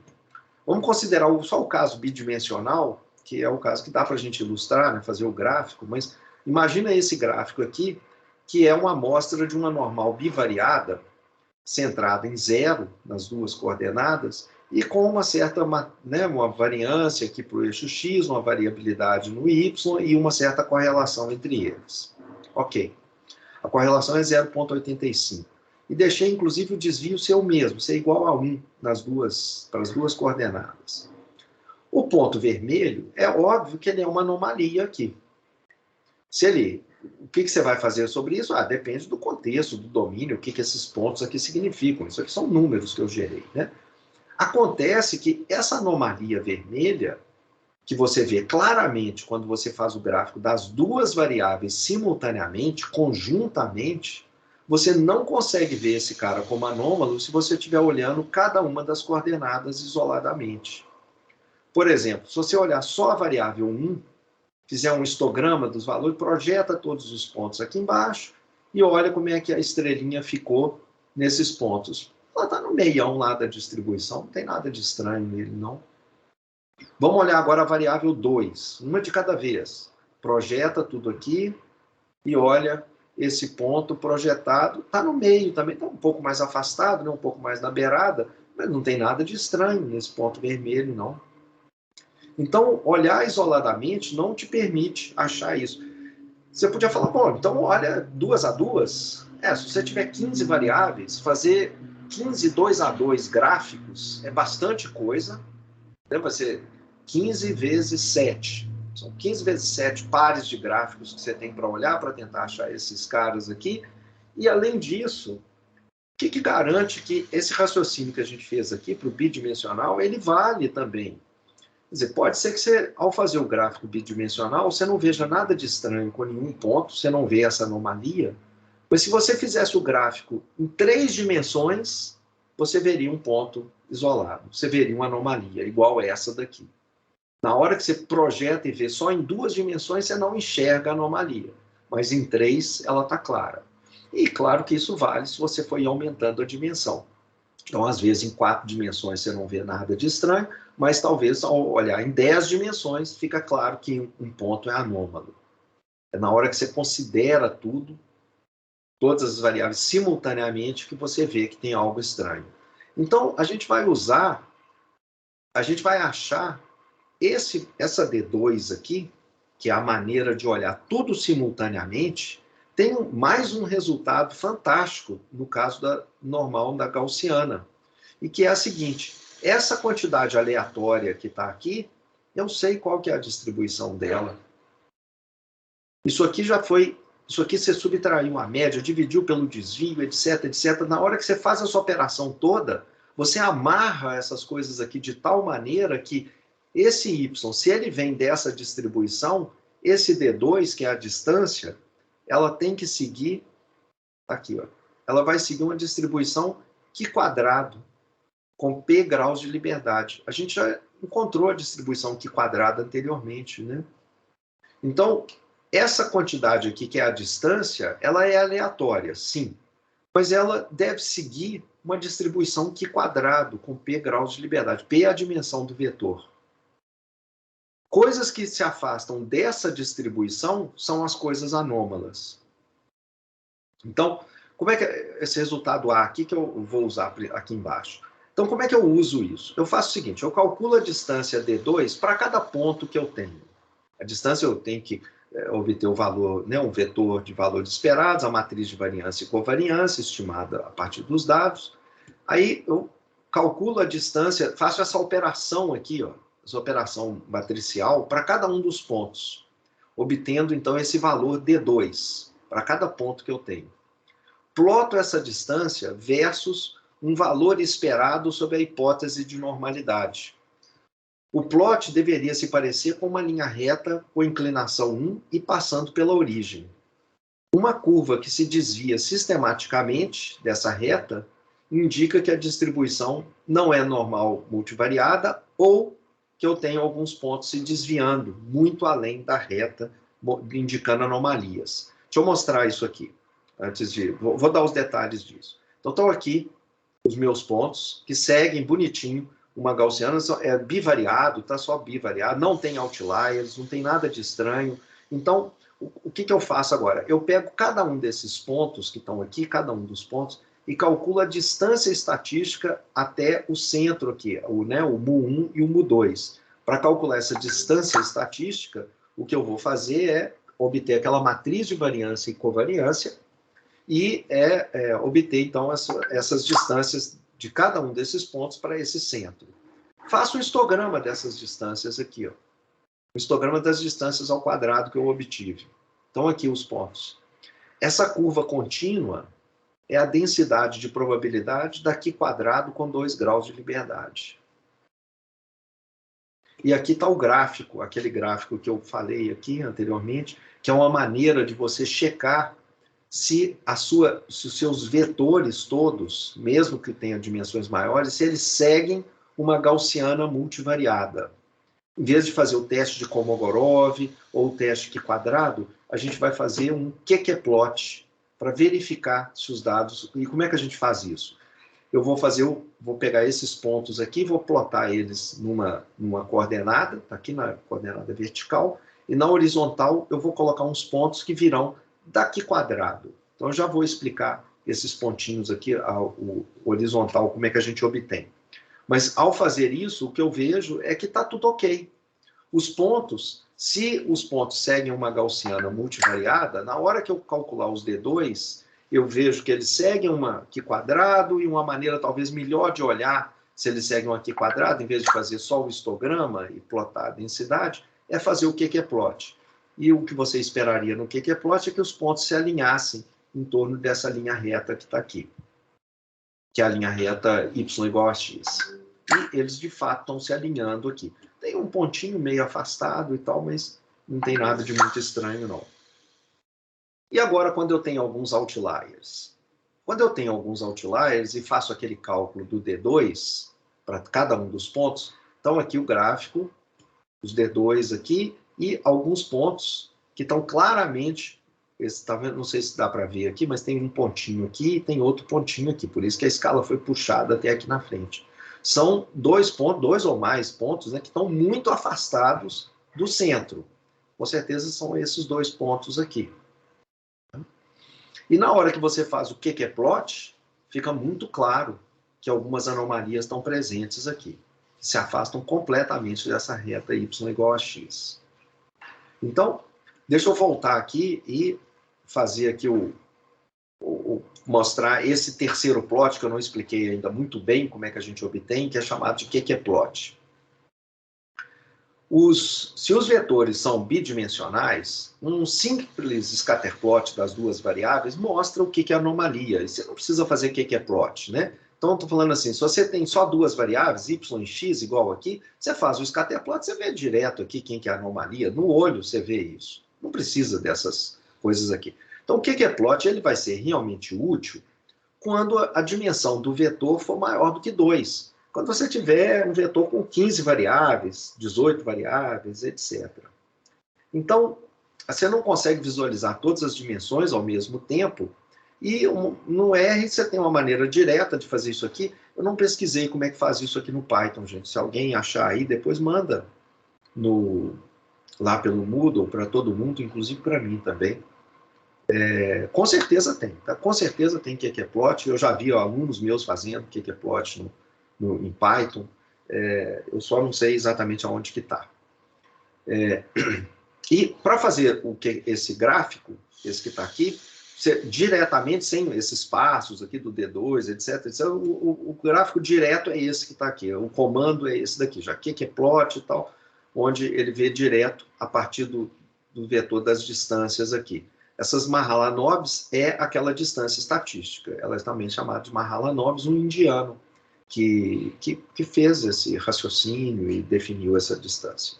A: Vamos considerar só o caso bidimensional, que é o caso que dá para a gente ilustrar, né, fazer o gráfico, mas imagina esse gráfico aqui, que é uma amostra de uma normal bivariada, centrada em zero, nas duas coordenadas, e com uma certa uma variância aqui para o eixo x, uma variabilidade no y e uma certa correlação entre eles. Ok. A correlação é 0,85. E deixei, inclusive, o desvio ser o mesmo, ser igual a 1 para as duas coordenadas. O ponto vermelho, é óbvio que ele é uma anomalia aqui. O que você vai fazer sobre isso? Depende do contexto, do domínio, o que esses pontos aqui significam. Isso aqui são números que eu gerei, né? Acontece que essa anomalia vermelha, que você vê claramente quando você faz o gráfico das duas variáveis simultaneamente, conjuntamente, você não consegue ver esse cara como anômalo se você estiver olhando cada uma das coordenadas isoladamente. Por exemplo, se você olhar só a variável 1, fizer um histograma dos valores, projeta todos os pontos aqui embaixo e olha como é que a estrelinha ficou nesses pontos. Ela está no meião lá da distribuição, não tem nada de estranho nele, não. Vamos olhar agora a variável 2, uma de cada vez. Projeta tudo aqui e olha esse ponto projetado. Está no meio também, está um pouco mais afastado, né, um pouco mais na beirada, mas não tem nada de estranho nesse ponto vermelho, não. Então, olhar isoladamente não te permite achar isso. Você podia falar, bom, então olha 2 a 2. Se você tiver 15 variáveis, fazer 15 2 a 2 gráficos é bastante coisa. Vai ser 15 vezes 7. São 15 vezes 7 pares de gráficos que você tem para olhar, para tentar achar esses caras aqui. E, além disso, o que garante que esse raciocínio que a gente fez aqui para o bidimensional, ele vale também? Quer dizer, pode ser que você, ao fazer o gráfico bidimensional, você não veja nada de estranho com nenhum ponto, você não vê essa anomalia, mas se você fizesse o gráfico em 3 dimensões, você veria um ponto isolado, você veria uma anomalia igual essa daqui. Na hora que você projeta e vê só em 2 dimensões, você não enxerga a anomalia. Mas em 3, ela está clara. E claro que isso vale se você for aumentando a dimensão. Então, às vezes, em 4 dimensões você não vê nada de estranho, mas talvez ao olhar em 10 dimensões, fica claro que um ponto é anômalo. É na hora que você considera tudo, todas as variáveis simultaneamente, que você vê que tem algo estranho. Então, a gente vai achar essa D2 aqui, que é a maneira de olhar tudo simultaneamente, tem mais um resultado fantástico no caso da normal da gaussiana, e que é a seguinte: essa quantidade aleatória que está aqui, eu sei qual que é a distribuição dela. Isso aqui você subtraiu a média, dividiu pelo desvio, etc, etc. Na hora que você faz essa operação toda, você amarra essas coisas aqui de tal maneira que esse y, se ele vem dessa distribuição, esse d2, que é a distância, ela tem que seguir, aqui, ó, ela vai seguir uma distribuição Q quadrado, com p graus de liberdade. A gente já encontrou a distribuição Q quadrada anteriormente, né? Então, essa quantidade aqui, que é a distância, ela é aleatória, sim, mas ela deve seguir uma distribuição Q quadrado, com p graus de liberdade. P é a dimensão do vetor. Coisas que se afastam dessa distribuição são as coisas anômalas. Então, como é que esse resultado A aqui, que eu vou usar aqui embaixo? Então, como é que eu uso isso? Eu faço o seguinte: eu calculo a distância D2 para cada ponto que eu tenho. A distância eu tenho que obter o valor, né, um vetor de valores esperados, a matriz de variância e covariância, estimada a partir dos dados. Aí eu calculo a distância, faço essa operação aqui, ó, essa operação matricial para cada um dos pontos, obtendo então esse valor D2 para cada ponto que eu tenho. Ploto essa distância versus um valor esperado sob a hipótese de normalidade. O plot deveria se parecer com uma linha reta com inclinação 1 e passando pela origem. Uma curva que se desvia sistematicamente dessa reta indica que a distribuição não é normal multivariada ou que eu tenho alguns pontos se desviando muito além da reta, indicando anomalias. Deixa eu mostrar isso aqui, antes de... Vou dar os detalhes disso. Então, estão aqui os meus pontos, que seguem bonitinho uma gaussiana, é bivariado, tá só bivariado, não tem outliers, não tem nada de estranho. Então, o que eu faço agora? Eu pego cada um desses pontos que estão aqui, cada um dos pontos, e calculo a distância estatística até o centro aqui, o mu1 e o mu2. Para calcular essa distância estatística, o que eu vou fazer é obter aquela matriz de variância e covariância e obter, então, essas distâncias de cada um desses pontos para esse centro. Faço um histograma dessas distâncias aqui, ó. O histograma das distâncias ao quadrado que eu obtive. Então, aqui os pontos. Essa curva contínua é a densidade de probabilidade da Q quadrado com 2 graus de liberdade. E aqui está o gráfico, aquele gráfico que eu falei aqui anteriormente, que é uma maneira de você checar se os seus vetores todos, mesmo que tenham dimensões maiores, se eles seguem uma gaussiana multivariada. Em vez de fazer o teste de Kolmogorov ou o teste Q quadrado, a gente vai fazer um QQ-plot para verificar se os dados... E como é que a gente faz isso? Eu vou pegar esses pontos aqui, vou plotar eles numa coordenada, tá aqui na coordenada vertical, e na horizontal eu vou colocar uns pontos que virão daqui quadrado. Então, eu já vou explicar esses pontinhos aqui, o horizontal, como é que a gente obtém. Mas, ao fazer isso, o que eu vejo é que está tudo ok. Os pontos, se os pontos seguem uma gaussiana multivariada, na hora que eu calcular os D2, eu vejo que eles seguem uma Q quadrado e uma maneira talvez melhor de olhar se eles seguem uma Q quadrado, em vez de fazer só o histograma e plotar a densidade, é fazer o QQ-plot. E o que você esperaria no QQ-plot é que os pontos se alinhassem em torno dessa linha reta que está aqui, que é a linha reta y igual a x. E eles, de fato, estão se alinhando aqui. Tem um pontinho meio afastado e tal, mas não tem nada de muito estranho, não. E agora, quando eu tenho alguns outliers? Quando eu tenho alguns outliers e faço aquele cálculo do D2 para cada um dos pontos, então aqui o gráfico, os D2 aqui, e alguns pontos que estão claramente, tá vendo? Não sei se dá para ver aqui, mas tem um pontinho aqui e tem outro pontinho aqui, por isso que a escala foi puxada até aqui na frente. São dois ou mais pontos, né, que estão muito afastados do centro. Com certeza são esses 2 pontos aqui. E na hora que você faz o que é plot, fica muito claro que algumas anomalias estão presentes aqui, que se afastam completamente dessa reta y igual a x. Então, deixa eu voltar aqui e fazer aqui mostrar esse terceiro plot, que eu não expliquei ainda muito bem como é que a gente obtém, que é chamado de que é plot. Se os vetores são bidimensionais, um simples scatterplot das duas variáveis mostra o que é anomalia. E você não precisa fazer o que é plot, né? Então, eu estou falando assim, se você tem só duas variáveis, y e x igual aqui, você faz o scatterplot, você vê direto aqui quem que é a anomalia. No olho você vê isso. Não precisa dessas coisas aqui. Então, o que é plot? Ele vai ser realmente útil quando a dimensão do vetor for maior do que 2. Quando você tiver um vetor com 15 variáveis, 18 variáveis, etc. Então, você não consegue visualizar todas as dimensões ao mesmo tempo, e no R você tem uma maneira direta de fazer isso aqui. Eu não pesquisei como é que faz isso aqui no Python, gente. Se alguém achar aí, depois manda lá pelo Moodle, para todo mundo, inclusive para mim também. Com certeza tem, tá? Com certeza tem que é plot. Eu já vi alunos meus fazendo que é plot em Python. Eu só não sei exatamente aonde que está. E para fazer esse gráfico, esse que está aqui, diretamente, sem esses passos aqui do D2, etc. O gráfico direto é esse que está aqui. O comando é esse daqui, já que é plot e tal, onde ele vê direto a partir do vetor das distâncias aqui. Essas Mahalanobis é aquela distância estatística. Ela é também chamada de Mahalanobis, um indiano que fez esse raciocínio e definiu essa distância.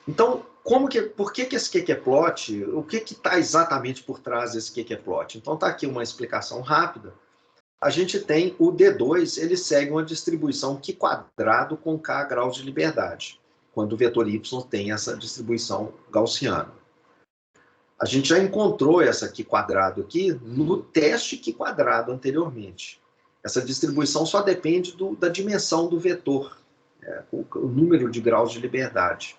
A: Então, por que esse que é plot? O que está exatamente por trás desse que é plot? Então, está aqui uma explicação rápida. A gente tem o D2, ele segue uma distribuição Q quadrado com K graus de liberdade, quando o vetor Y tem essa distribuição gaussiana. A gente já encontrou essa Q quadrado aqui no teste Q quadrado anteriormente. Essa distribuição só depende da dimensão do vetor, o número de graus de liberdade.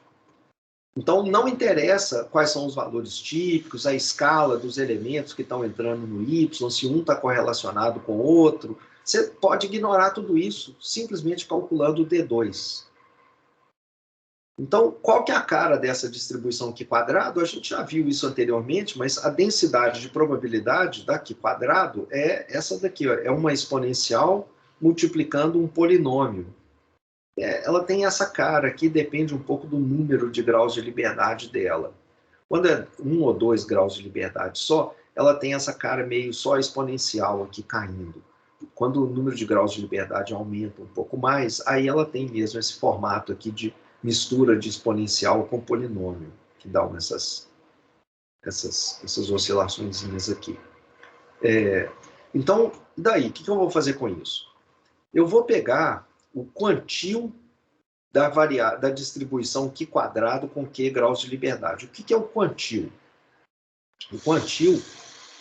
A: Então, não interessa quais são os valores típicos, a escala dos elementos que estão entrando no Y, se um está correlacionado com o outro. Você pode ignorar tudo isso, simplesmente calculando o D2. Então, qual que é a cara dessa distribuição Q quadrado? A gente já viu isso anteriormente, mas a densidade de probabilidade da Q quadrado é essa daqui, ó, é uma exponencial multiplicando um polinômio. Ela tem essa cara aqui, depende um pouco do número de graus de liberdade dela. Quando é 1 ou 2 graus de liberdade só, ela tem essa cara meio só exponencial aqui caindo. Quando o número de graus de liberdade aumenta um pouco mais, aí ela tem mesmo esse formato aqui de mistura de exponencial com polinômio, que dão essas oscilaçõezinhas aqui. Então, daí, o que eu vou fazer com isso? Eu vou pegar o quantil da distribuição Q quadrado com Q graus de liberdade. O que é o quantil? O quantil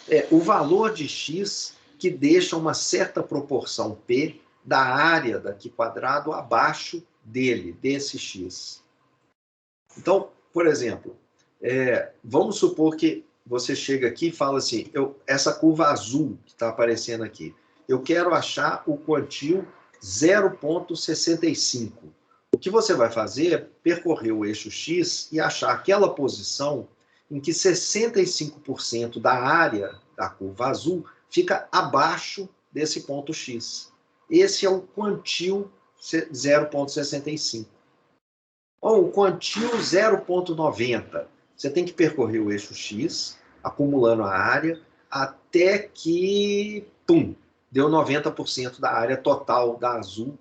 A: é o valor de x que deixa uma certa proporção P da área da Q quadrado abaixo desse x. Então, por exemplo, vamos supor que você chega aqui e fala assim, essa curva azul que está aparecendo aqui, eu quero achar o quantil 0,65. O que você vai fazer é percorrer o eixo X e achar aquela posição em que 65% da área da curva azul fica abaixo desse ponto X. Esse é o quantil 0,65. Ou o quantil 0,90. Você tem que percorrer o eixo X, acumulando a área, até que, pum, deu 90% da área total da azul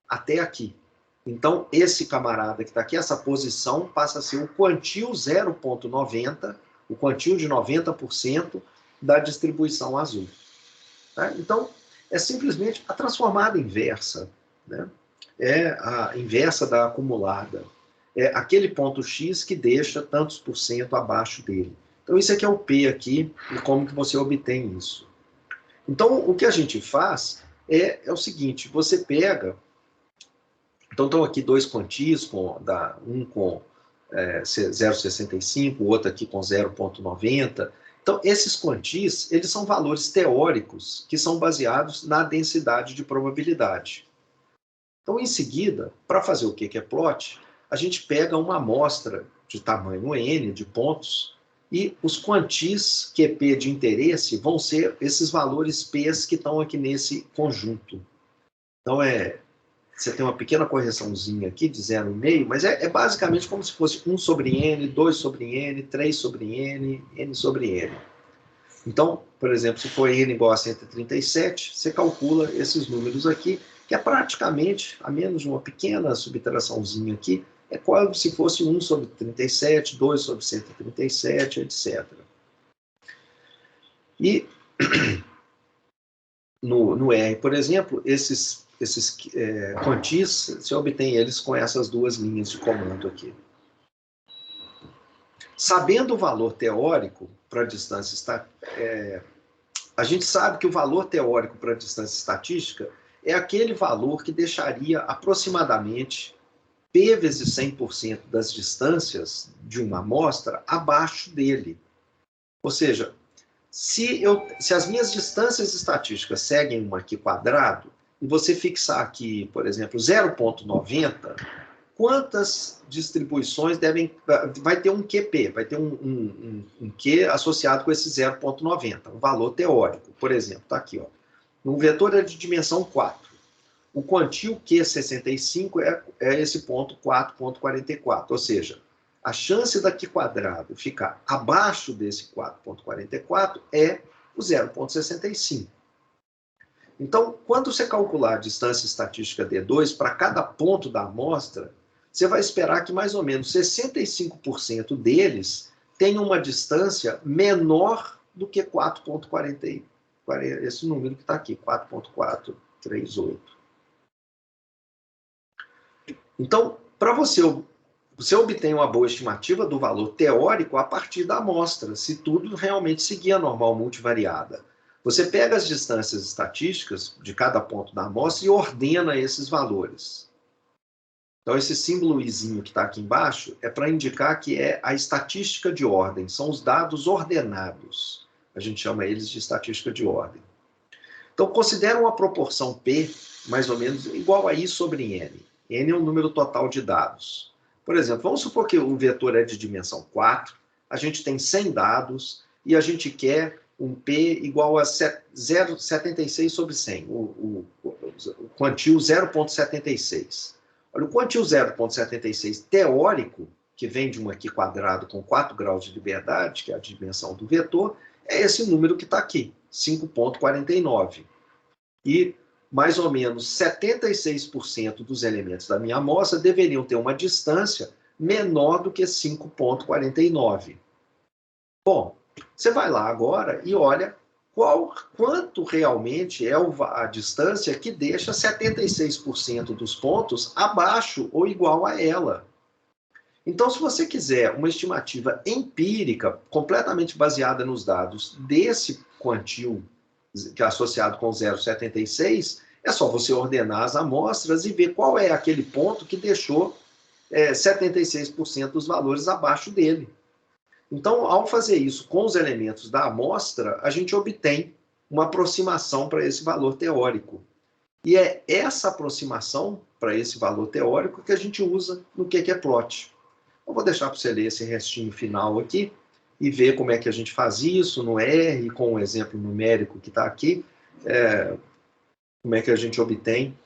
A: até aqui. Então, esse camarada que está aqui, essa posição, passa a ser o quantil 0,90, o quantil de 90% da distribuição azul. Tá? Então, é simplesmente a transformada inversa, né? é a inversa da acumulada. É aquele ponto X que deixa tantos por cento abaixo dele. Então, isso aqui é o P aqui, e como que você obtém isso. Então, o que a gente faz é o seguinte, você pega... Então, estão aqui dois quantis, um com 0,65, o outro aqui com 0,90. Então, esses quantis, eles são valores teóricos que são baseados na densidade de probabilidade. Então, em seguida, para fazer o que é plot, a gente pega uma amostra de tamanho N, de pontos, e os quantis QP de interesse vão ser esses valores P's que estão aqui nesse conjunto. Então, você tem uma pequena correçãozinha aqui de 0,5, mas é basicamente como se fosse 1 sobre N, 2 sobre N, 3 sobre N, N sobre N. Então, por exemplo, se for N igual a 137, você calcula esses números aqui, que é praticamente, a menos de uma pequena subtraçãozinha aqui, é quase se fosse 1 sobre 37, 2 sobre 137, etc. E no R, por exemplo, esses quantis, você obtém eles com essas duas linhas de comando aqui. Sabendo o valor teórico para a distância a gente sabe que o valor teórico para a distância estatística é aquele valor que deixaria aproximadamente P vezes 100% das distâncias de uma amostra abaixo dele. Ou seja, se as minhas distâncias estatísticas seguem uma aqui quadrado, e você fixar aqui, por exemplo, 0,90, quantas distribuições vai ter um QP, vai ter um Q associado com esse 0,90, um valor teórico, por exemplo, está aqui, ó. Um vetor é de dimensão 4. O quantio Q65 é esse ponto 4,44, ou seja, a chance daqui quadrado ficar abaixo desse 4,44 é o 0,65. Então, quando você calcular a distância estatística D2 para cada ponto da amostra, você vai esperar que mais ou menos 65% deles tenham uma distância menor do que 4,40, esse número que está aqui, 4,438. Então, para você obtém uma boa estimativa do valor teórico a partir da amostra, se tudo realmente seguir a normal multivariada. Você pega as distâncias estatísticas de cada ponto da amostra e ordena esses valores. Então, esse símbolo izinho que está aqui embaixo é para indicar que é a estatística de ordem, são os dados ordenados. A gente chama eles de estatística de ordem. Então, considera uma proporção P, mais ou menos, igual a I sobre N. N é o número total de dados. Por exemplo, vamos supor que o vetor é de dimensão 4, a gente tem 100 dados e a gente quer um P igual a 0,76 sobre 100, o quantio 0,76. Olha, o quantio 0,76 teórico, que vem de um aqui quadrado com 4 graus de liberdade, que é a dimensão do vetor, é esse número que está aqui, 5,49. E mais ou menos 76% dos elementos da minha amostra deveriam ter uma distância menor do que 5,49. Bom, você vai lá agora e olha quanto realmente é a distância que deixa 76% dos pontos abaixo ou igual a ela. Então, se você quiser uma estimativa empírica, completamente baseada nos dados desse quantio que é associado com 0,76, é só você ordenar as amostras e ver qual é aquele ponto que deixou 76% dos valores abaixo dele. Então, ao fazer isso com os elementos da amostra, a gente obtém uma aproximação para esse valor teórico. E é essa aproximação para esse valor teórico que a gente usa no que é plot. Eu vou deixar para você ler esse restinho final aqui e ver como é que a gente faz isso no R, com o exemplo numérico que está aqui, como é que a gente obtém,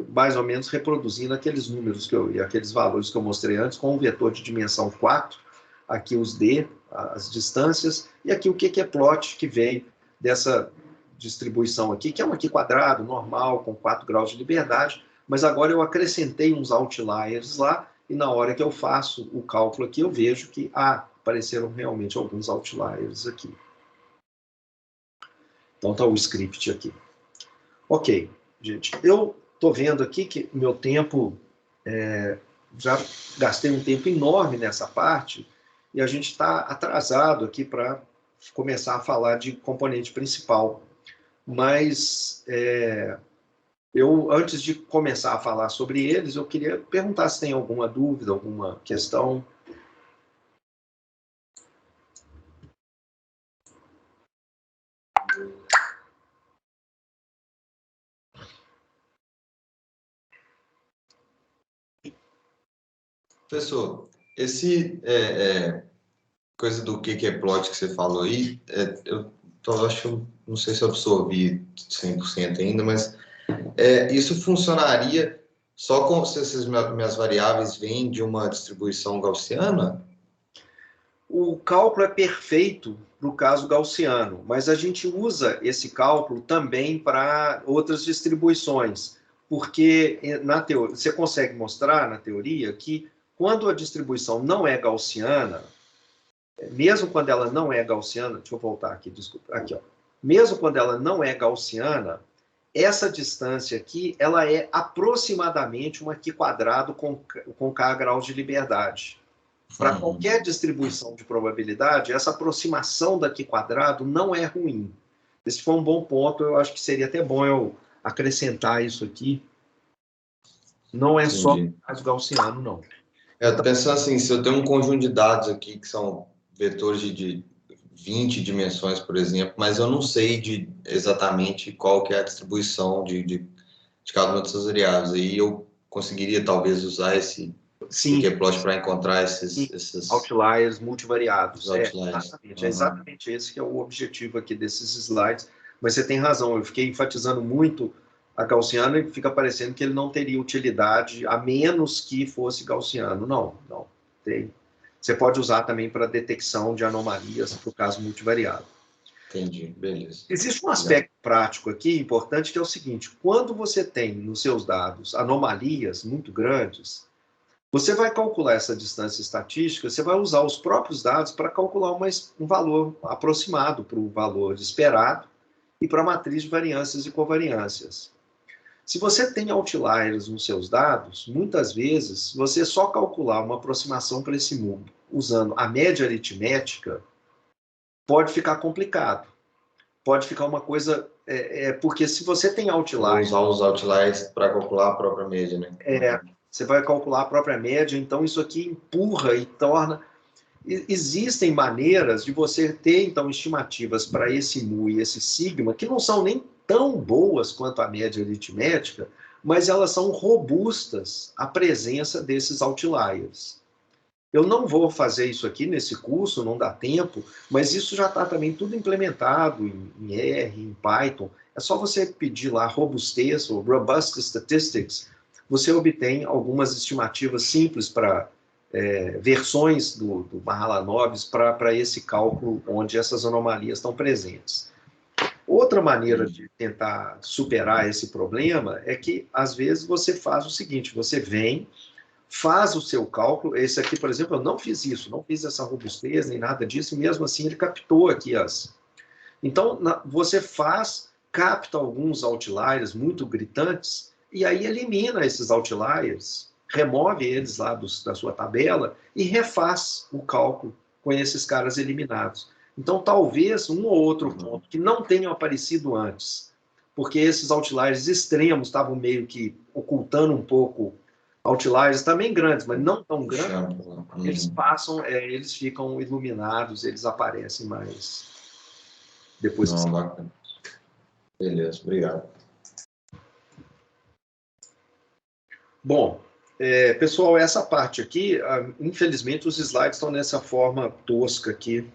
A: mais ou menos reproduzindo aqueles números aqueles valores que eu mostrei antes, com um vetor de dimensão 4, aqui os D, as distâncias, e aqui o que é plot, que vem dessa distribuição aqui, que é um aqui quadrado, normal, com 4 graus de liberdade, mas agora eu acrescentei uns outliers lá, e na hora que eu faço o cálculo aqui, eu vejo que apareceram realmente alguns outliers aqui. Então está o script aqui. Ok, gente, eu estou vendo aqui que meu tempo, já gastei um tempo enorme nessa parte, e a gente está atrasado aqui para começar a falar de componente principal. Mas antes de começar a falar sobre eles, eu queria perguntar se tem alguma dúvida, alguma questão.
F: Professor, coisa do que é plot que você falou aí, acho, não sei se eu absorvi 100% ainda, mas isso funcionaria só com se essas minhas variáveis vêm de uma distribuição gaussiana?
A: O cálculo é perfeito para o caso gaussiano, mas a gente usa esse cálculo também para outras distribuições, porque na teoria, você consegue mostrar na teoria que quando a distribuição não é gaussiana, mesmo quando ela não é gaussiana, deixa eu voltar aqui, desculpa, aqui, ó. Mesmo quando ela não é gaussiana, essa distância aqui, ela é aproximadamente um aqui quadrado com k graus de liberdade. Para qualquer distribuição de probabilidade, essa aproximação daqui quadrado não é ruim. Esse foi um bom ponto, eu acho que seria até bom eu acrescentar isso aqui. Não é só o caso gaussiano, não.
F: Eu estou pensando assim, se eu tenho um conjunto de dados aqui que são vetores de 20 dimensões, por exemplo, mas eu não sei exatamente qual que é a distribuição de cada uma dessas variáveis. Aí eu conseguiria talvez usar esse plot para encontrar esses
A: outliers multivariados.
F: Outliers.
A: É exatamente esse que é o objetivo aqui desses slides. Mas você tem razão, eu fiquei enfatizando muito a gaussiana e fica parecendo que ele não teria utilidade a menos que fosse gaussiano. Não tem. Você pode usar também para detecção de anomalias para o caso multivariado.
F: Entendi, beleza.
A: Existe um aspecto prático aqui importante que é o seguinte: quando você tem nos seus dados anomalias muito grandes, você vai calcular essa distância estatística, você vai usar os próprios dados para calcular um valor aproximado para o valor esperado e para a matriz de variâncias e covariâncias. Se você tem outliers nos seus dados, muitas vezes você só calcular uma aproximação para esse mundo usando a média aritmética pode ficar complicado. Pode ficar uma coisa... porque se você tem outliers...
F: Vou usar os outliers para calcular a própria média, né?
A: Você vai calcular a própria média, então isso aqui empurra e torna... Existem maneiras de você ter, então, estimativas para esse mu e esse sigma, que não são nem tão boas quanto a média aritmética, mas elas são robustas à presença desses outliers. Eu não vou fazer isso aqui nesse curso, não dá tempo, mas isso já está também tudo implementado em R, em Python. É só você pedir lá robustez, ou Robust Statistics, você obtém algumas estimativas simples para versões do Mahalanobis para esse cálculo onde essas anomalias estão presentes. Outra maneira de tentar superar esse problema é que, às vezes, você faz o seguinte, você vem, faz o seu cálculo, esse aqui, por exemplo, eu não fiz isso, não fiz essa robustez, nem nada disso, e mesmo assim ele captou aqui as... Então, você capta alguns outliers muito gritantes, e aí elimina esses outliers, remove eles lá da sua tabela e refaz o cálculo com esses caras eliminados. Então, talvez um ou outro ponto que não tenham aparecido antes, porque esses outliers extremos estavam meio que ocultando um pouco outliers também grandes, mas não tão grandes, eles passam, eles ficam iluminados, eles aparecem mais depois.
F: Não, bacana. Beleza, obrigado.
A: Bom, pessoal, essa parte aqui, infelizmente os slides estão nessa forma tosca aqui,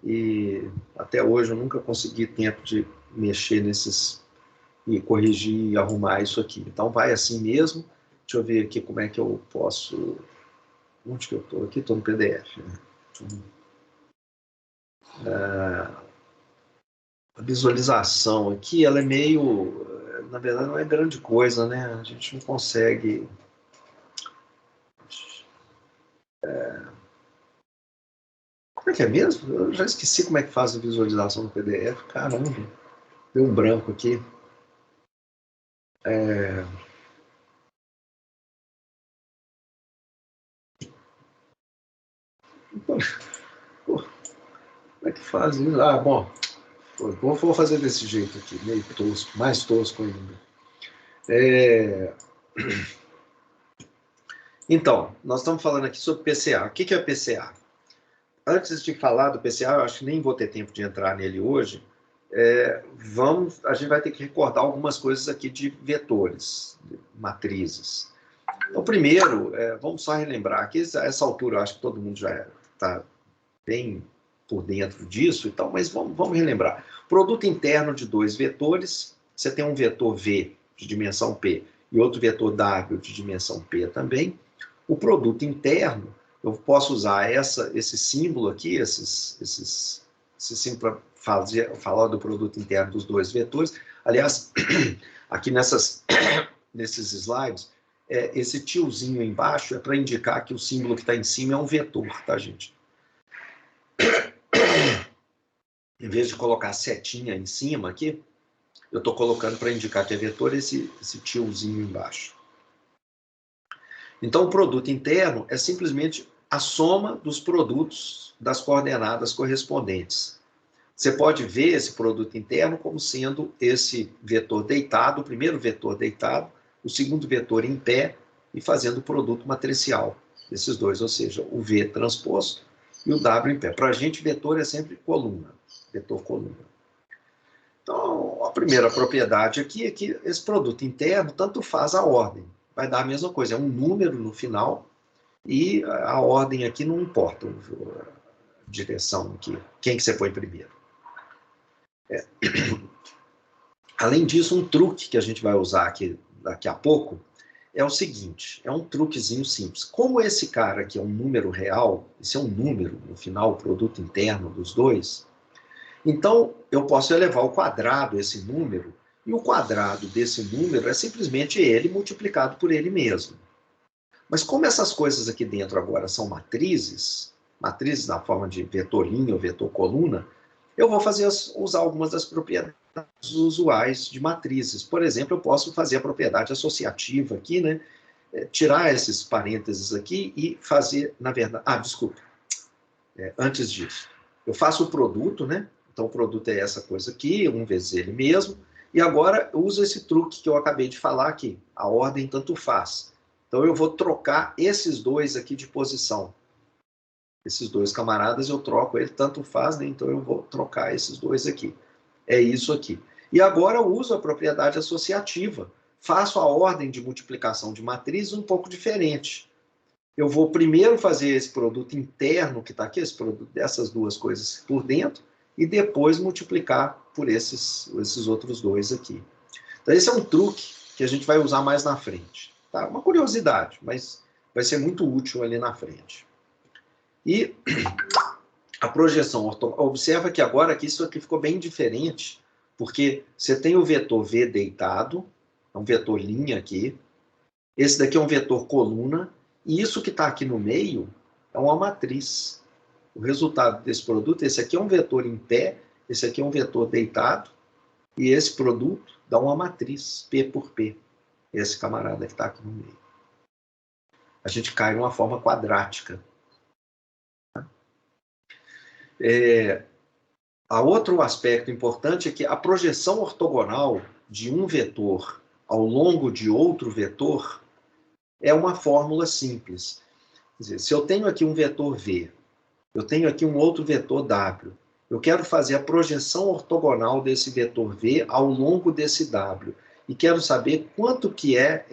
A: e até hoje eu nunca consegui tempo de mexer nesses, e corrigir e arrumar isso aqui. Então vai assim mesmo. Deixa eu ver aqui como é que eu posso... Onde que eu estou? Aqui estou no PDF. A visualização aqui, ela é meio... Na verdade, não é grande coisa, né? A gente não consegue... Como é que é mesmo? Eu já esqueci como é que faz a visualização no PDF. Caramba, deu um branco aqui. Como é que faz isso? Ah, bom, vou fazer desse jeito aqui, meio tosco, mais tosco ainda. Então, nós estamos falando aqui sobre PCA. O que é o PCA? Antes de falar do PCA, eu acho que nem vou ter tempo de entrar nele hoje. A gente vai ter que recordar algumas coisas aqui de vetores, de matrizes. Então, primeiro, vamos só relembrar que a essa altura eu acho que todo mundo já está bem por dentro disso, então, mas vamos relembrar. Produto interno de dois vetores, você tem um vetor V de dimensão P e outro vetor W de dimensão P também. O produto interno, eu posso usar esse símbolo aqui, esse símbolo para falar do produto interno dos dois vetores. Aliás, aqui nesses slides, esse tiozinho embaixo é para indicar que o símbolo que está em cima é um vetor, tá, gente? Em vez de colocar setinha em cima aqui, eu estou colocando para indicar que é vetor esse tiozinho embaixo. Então, o produto interno é simplesmente a soma dos produtos das coordenadas correspondentes. Você pode ver esse produto interno como sendo esse vetor deitado, o primeiro vetor deitado, o segundo vetor em pé, e fazendo o produto matricial desses dois, ou seja, o V transposto e o W em pé. Para a gente, vetor é sempre coluna, vetor coluna. Então, a primeira propriedade aqui é que esse produto interno tanto faz a ordem. Vai dar a mesma coisa, é um número no final e a ordem aqui não importa, a direção aqui, quem que você põe primeiro. Além disso, um truque que a gente vai usar aqui daqui a pouco é o seguinte, é um truquezinho simples. Como esse cara aqui é um número real, esse é um número, no final, o produto interno dos dois, então eu posso elevar ao quadrado esse número, e o quadrado desse número é simplesmente ele multiplicado por ele mesmo. Mas como essas coisas aqui dentro agora são matrizes na forma de vetor linha ou vetor coluna, eu vou usar algumas das propriedades usuais de matrizes. Por exemplo, eu posso fazer a propriedade associativa aqui, né? Tirar esses parênteses aqui e fazer, na verdade... Ah, desculpa. Antes disso, eu faço o produto, né? Então, o produto é essa coisa aqui, 1 vezes ele mesmo. E agora eu uso esse truque que eu acabei de falar aqui. A ordem tanto faz. Então, eu vou trocar esses dois aqui de posição. Esses dois camaradas, eu troco ele, tanto faz, né? Então eu vou trocar esses dois aqui. É isso aqui. E agora eu uso a propriedade associativa. Faço a ordem de multiplicação de matrizes um pouco diferente. Eu vou primeiro fazer esse produto interno que está aqui, esse produto dessas duas coisas por dentro, e depois multiplicar por esses outros dois aqui. Então esse é um truque que a gente vai usar mais na frente. Tá? Uma curiosidade, mas vai ser muito útil ali na frente. E a projeção ortogonal, observa que agora aqui isso aqui ficou bem diferente, porque você tem o vetor V deitado, é um vetor linha aqui, esse daqui é um vetor coluna, e isso que está aqui no meio é uma matriz. O resultado desse produto, esse aqui é um vetor em pé, esse aqui é um vetor deitado, e esse produto dá uma matriz, P por P, esse camarada que está aqui no meio. A gente cai numa forma quadrática. Outro aspecto importante é que a projeção ortogonal de um vetor ao longo de outro vetor é uma fórmula simples. Quer dizer, se eu tenho aqui um vetor V, eu tenho aqui um outro vetor W, eu quero fazer a projeção ortogonal desse vetor V ao longo desse W, e quero saber quanto que é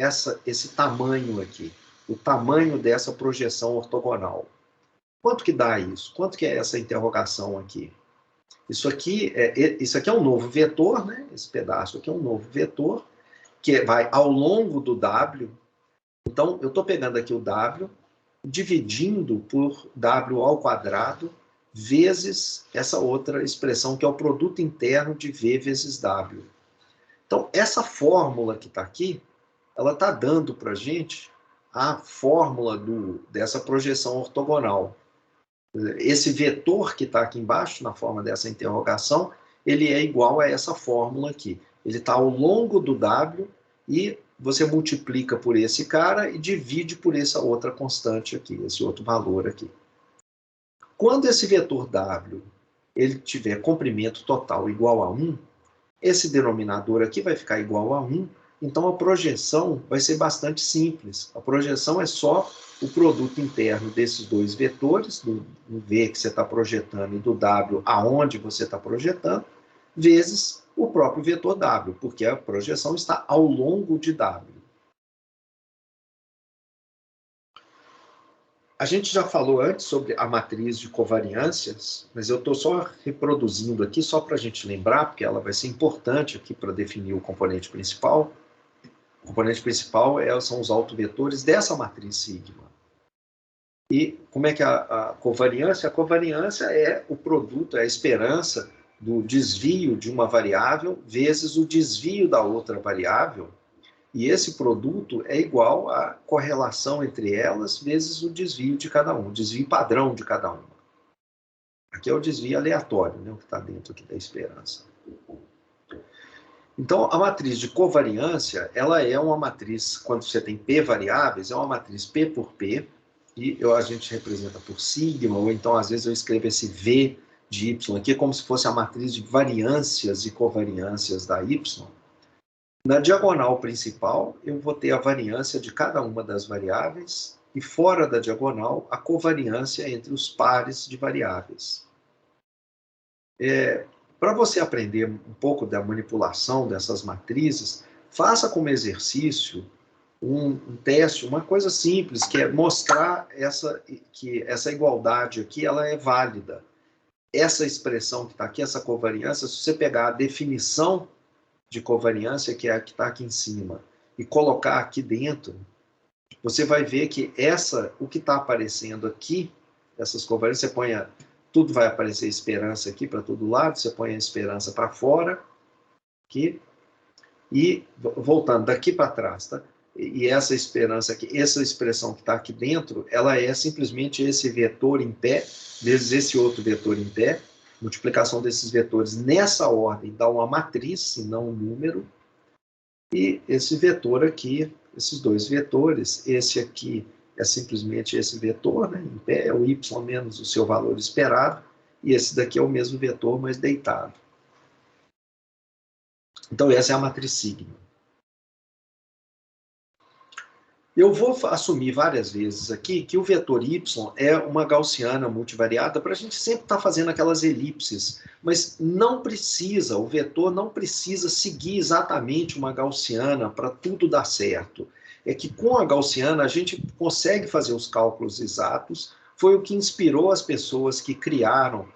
A: esse tamanho aqui, o tamanho dessa projeção ortogonal. Quanto que dá isso? Quanto que é essa interrogação aqui? Isso aqui é um novo vetor, né? Esse pedaço aqui é um novo vetor, que vai ao longo do W. Então, eu estou pegando aqui o W, dividindo por W ao quadrado, vezes essa outra expressão, que é o produto interno de V vezes W. Então, essa fórmula que está aqui, ela está dando para a gente a fórmula dessa projeção ortogonal. Esse vetor que está aqui embaixo, na forma dessa interrogação, ele é igual a essa fórmula aqui. Ele está ao longo do W e você multiplica por esse cara e divide por essa outra constante aqui, esse outro valor aqui. Quando esse vetor W ele tiver comprimento total igual a 1, esse denominador aqui vai ficar igual a 1, então a projeção vai ser bastante simples. A projeção é só o produto interno desses dois vetores, do V que você está projetando e do W aonde você está projetando, vezes o próprio vetor W, porque a projeção está ao longo de W. A gente já falou antes sobre a matriz de covariâncias, mas eu estou só reproduzindo aqui, só para a gente lembrar, porque ela vai ser importante aqui para definir o componente principal. O componente principal são os autovetores dessa matriz sigma. E como é que é a covariância? A covariância é o produto, é a esperança do desvio de uma variável vezes o desvio da outra variável. E esse produto é igual à correlação entre elas vezes o desvio de cada um, o desvio padrão de cada uma. Aqui é o desvio aleatório, né, o que está dentro aqui da esperança. Então, a matriz de covariância, ela é uma matriz, quando você tem P variáveis, é uma matriz P por P, e a gente representa por sigma, ou então, às vezes, eu escrevo esse V de Y aqui, como se fosse a matriz de variâncias e covariâncias da Y. Na diagonal principal, eu vou ter a variância de cada uma das variáveis e fora da diagonal, a covariância entre os pares de variáveis. Para você aprender um pouco da manipulação dessas matrizes, faça como exercício um teste, uma coisa simples, que é mostrar que essa igualdade aqui ela é válida. Essa expressão que está aqui, essa covariância, se você pegar a definição de covariância, que é a que está aqui em cima, e colocar aqui dentro, você vai ver que o que está aparecendo aqui, essas covariâncias, você põe tudo vai aparecer esperança aqui para todo lado, você põe a esperança para fora, aqui, e voltando daqui para trás, tá? E essa esperança aqui, essa expressão que está aqui dentro, ela é simplesmente esse vetor em pé, vezes esse outro vetor em pé, multiplicação desses vetores nessa ordem dá uma matriz, e não um número. E esse vetor aqui, esses dois vetores, esse aqui é simplesmente esse vetor, né, em pé, é o y menos o seu valor esperado, e esse daqui é o mesmo vetor, mas deitado. Então, essa é a matriz sigma. Eu vou assumir várias vezes aqui que o vetor y é uma gaussiana multivariada para a gente sempre estar fazendo aquelas elipses, mas não precisa, o vetor não precisa seguir exatamente uma gaussiana para tudo dar certo. É que com a gaussiana a gente consegue fazer os cálculos exatos, foi o que inspirou as pessoas que criaram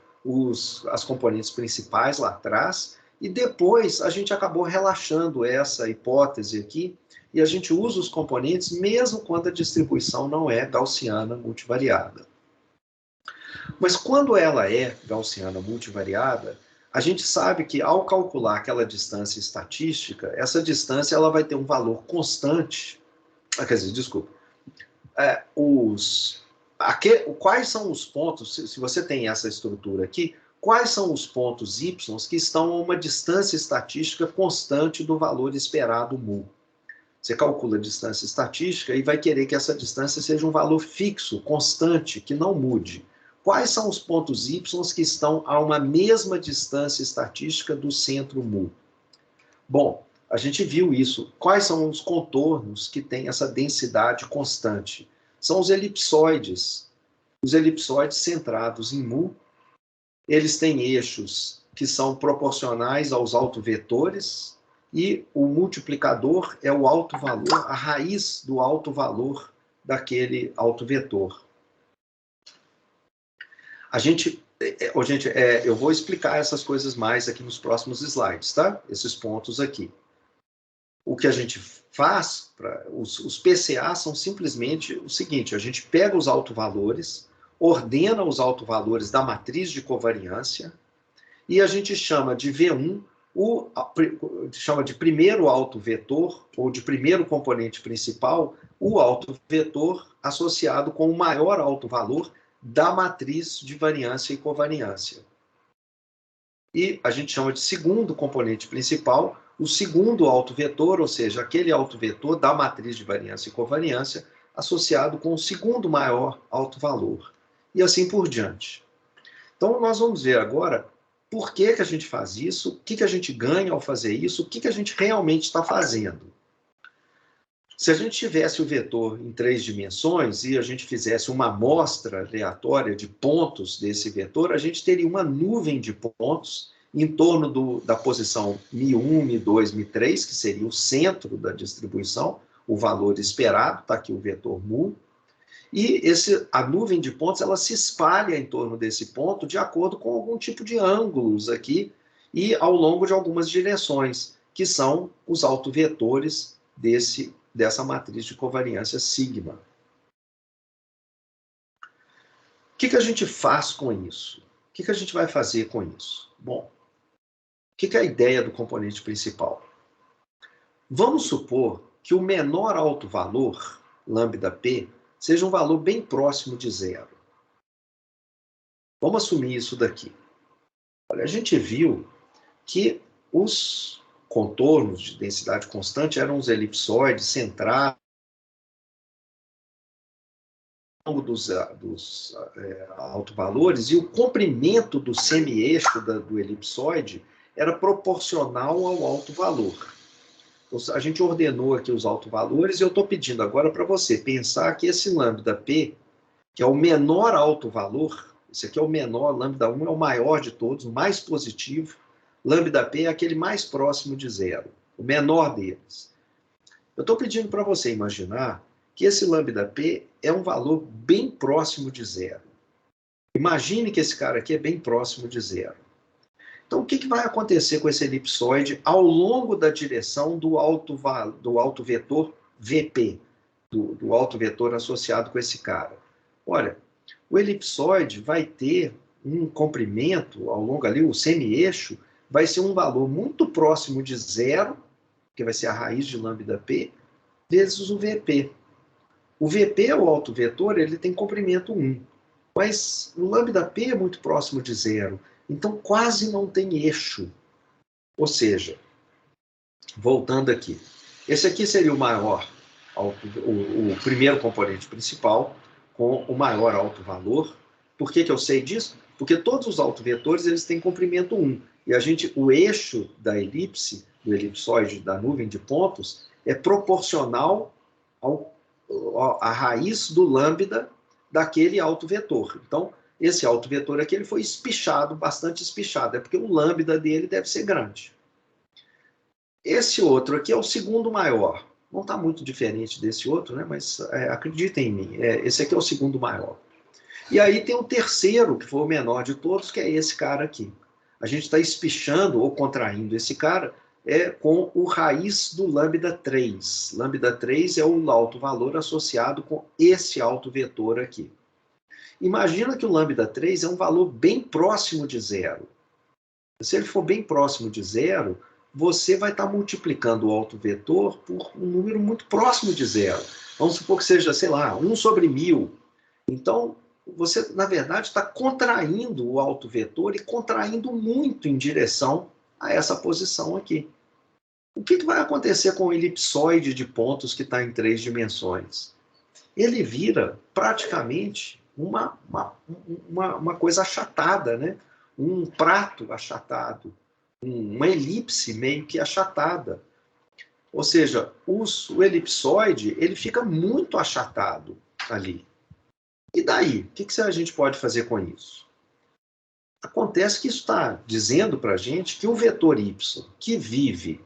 A: as componentes principais lá atrás, e depois a gente acabou relaxando essa hipótese aqui, e a gente usa os componentes mesmo quando a distribuição não é gaussiana multivariada. Mas quando ela é gaussiana multivariada, a gente sabe que ao calcular aquela distância estatística, essa distância ela vai ter um valor constante. Quer dizer, desculpa. Quais são os pontos, se você tem essa estrutura aqui, quais são os pontos y que estão a uma distância estatística constante do valor esperado mu? Você calcula a distância estatística e vai querer que essa distância seja um valor fixo, constante, que não mude. Quais são os pontos y que estão a uma mesma distância estatística do centro mu? Bom, a gente viu isso. Quais são os contornos que têm essa densidade constante? São os elipsoides. Os elipsoides centrados em mu, eles têm eixos que são proporcionais aos autovetores, e o multiplicador é o alto valor, a raiz do alto valor daquele autovetor. Eu vou explicar essas coisas mais aqui nos próximos slides, tá? Esses pontos aqui. O que a gente faz, os PCA são simplesmente o seguinte, a gente pega os autovalores, ordena os autovalores da matriz de covariância, e a gente chama de V1, chama de primeiro autovetor, ou de primeiro componente principal, o autovetor associado com o maior autovalor da matriz de variância e covariância. E a gente chama de segundo componente principal, o segundo autovetor, ou seja, aquele autovetor da matriz de variância e covariância, associado com o segundo maior autovalor. E assim por diante. Então, nós vamos ver agora por que a gente faz isso, o que a gente ganha ao fazer isso, o que a gente realmente está fazendo. Se a gente tivesse o vetor em 3 dimensões e a gente fizesse uma amostra aleatória de pontos desse vetor, a gente teria uma nuvem de pontos em torno da posição Mi1, Mi2, Mi3, que seria o centro da distribuição, o valor esperado, está aqui o vetor mu, e a nuvem de pontos ela se espalha em torno desse ponto de acordo com algum tipo de ângulos aqui e ao longo de algumas direções, que são os autovetores dessa matriz de covariância sigma. O que a gente faz com isso? O que a gente vai fazer com isso? Bom, o que é a ideia do componente principal? Vamos supor que o menor alto valor, lambda-p, seja um valor bem próximo de zero. Vamos assumir isso daqui. Olha, a gente viu que os contornos de densidade constante eram os elipsoides centrados ao longo dos altovalores, e o comprimento do semi-eixo do elipsoide era proporcional ao alto valor. Então, a gente ordenou aqui os altovalores e eu estou pedindo agora para você pensar que esse lambda-p, que é o menor alto valor, esse aqui é o menor, lambda1 é o maior de todos, o mais positivo, lambda-p é aquele mais próximo de zero, o menor deles. Eu estou pedindo para você imaginar que esse lambda-p é um valor bem próximo de zero. Imagine que esse cara aqui é bem próximo de zero. Então, o que vai acontecer com esse elipsoide ao longo da direção do autovetor VP, do autovetor associado com esse cara? Olha, o elipsoide vai ter um comprimento ao longo ali, o semi-eixo, vai ser um valor muito próximo de zero, que vai ser a raiz de lambda-p, vezes o VP. O VP, o autovetor, ele tem comprimento 1, mas o lambda-p é muito próximo de zero. Então, quase não tem eixo. Ou seja, voltando aqui, esse aqui seria o maior, o primeiro componente principal, com o maior alto valor. Por que eu sei disso? Porque todos os autovetores eles têm comprimento 1. E o eixo da elipse, do elipsoide, da nuvem de pontos, é proporcional à raiz do lambda daquele autovetor. Então, esse autovetor aqui ele foi espichado, bastante espichado, é porque o lambda dele deve ser grande. Esse outro aqui é o segundo maior. Não está muito diferente desse outro, né? Mas acreditem em mim, esse aqui é o segundo maior. E aí tem o terceiro, que foi o menor de todos, que é esse cara aqui. A gente está espichando ou contraindo esse cara com o raiz do lambda 3. Lambda 3 é o alto valor associado com esse autovetor aqui. Imagina que o lambda 3 é um valor bem próximo de zero. Se ele for bem próximo de zero, você vai estar multiplicando o autovetor por um número muito próximo de zero. Vamos supor que seja, sei lá, 1 sobre 1000. Então, você, na verdade, está contraindo o autovetor e contraindo muito em direção a essa posição aqui. O que vai acontecer com o elipsoide de pontos que está em 3 dimensões? Ele vira praticamente uma coisa achatada, né? Um prato achatado, uma elipse meio que achatada. Ou seja, o elipsoide ele fica muito achatado ali. E daí? O que a gente pode fazer com isso? Acontece que isso está dizendo para a gente que o vetor y, que vive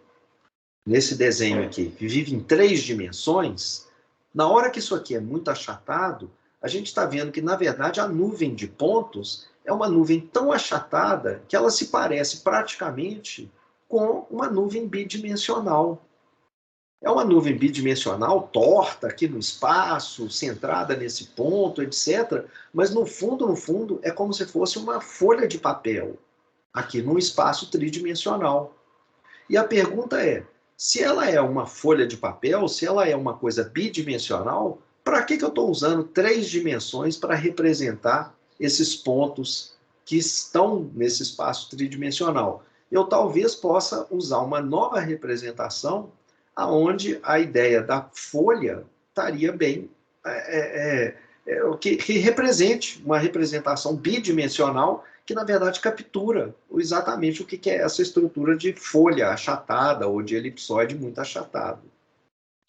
A: nesse desenho aqui, que vive em 3 dimensões, na hora que isso aqui é muito achatado, a gente está vendo que, na verdade, a nuvem de pontos é uma nuvem tão achatada que ela se parece praticamente com uma nuvem bidimensional. É uma nuvem bidimensional, torta aqui no espaço, centrada nesse ponto, etc. Mas, no fundo, é como se fosse uma folha de papel, aqui num espaço tridimensional. E a pergunta é, se ela é uma folha de papel, se ela é uma coisa bidimensional, para que eu estou usando 3 dimensões para representar esses pontos que estão nesse espaço tridimensional? Eu talvez possa usar uma nova representação aonde a ideia da folha estaria bem, que represente uma representação bidimensional que na verdade captura exatamente o que é essa estrutura de folha achatada ou de elipsoide muito achatado.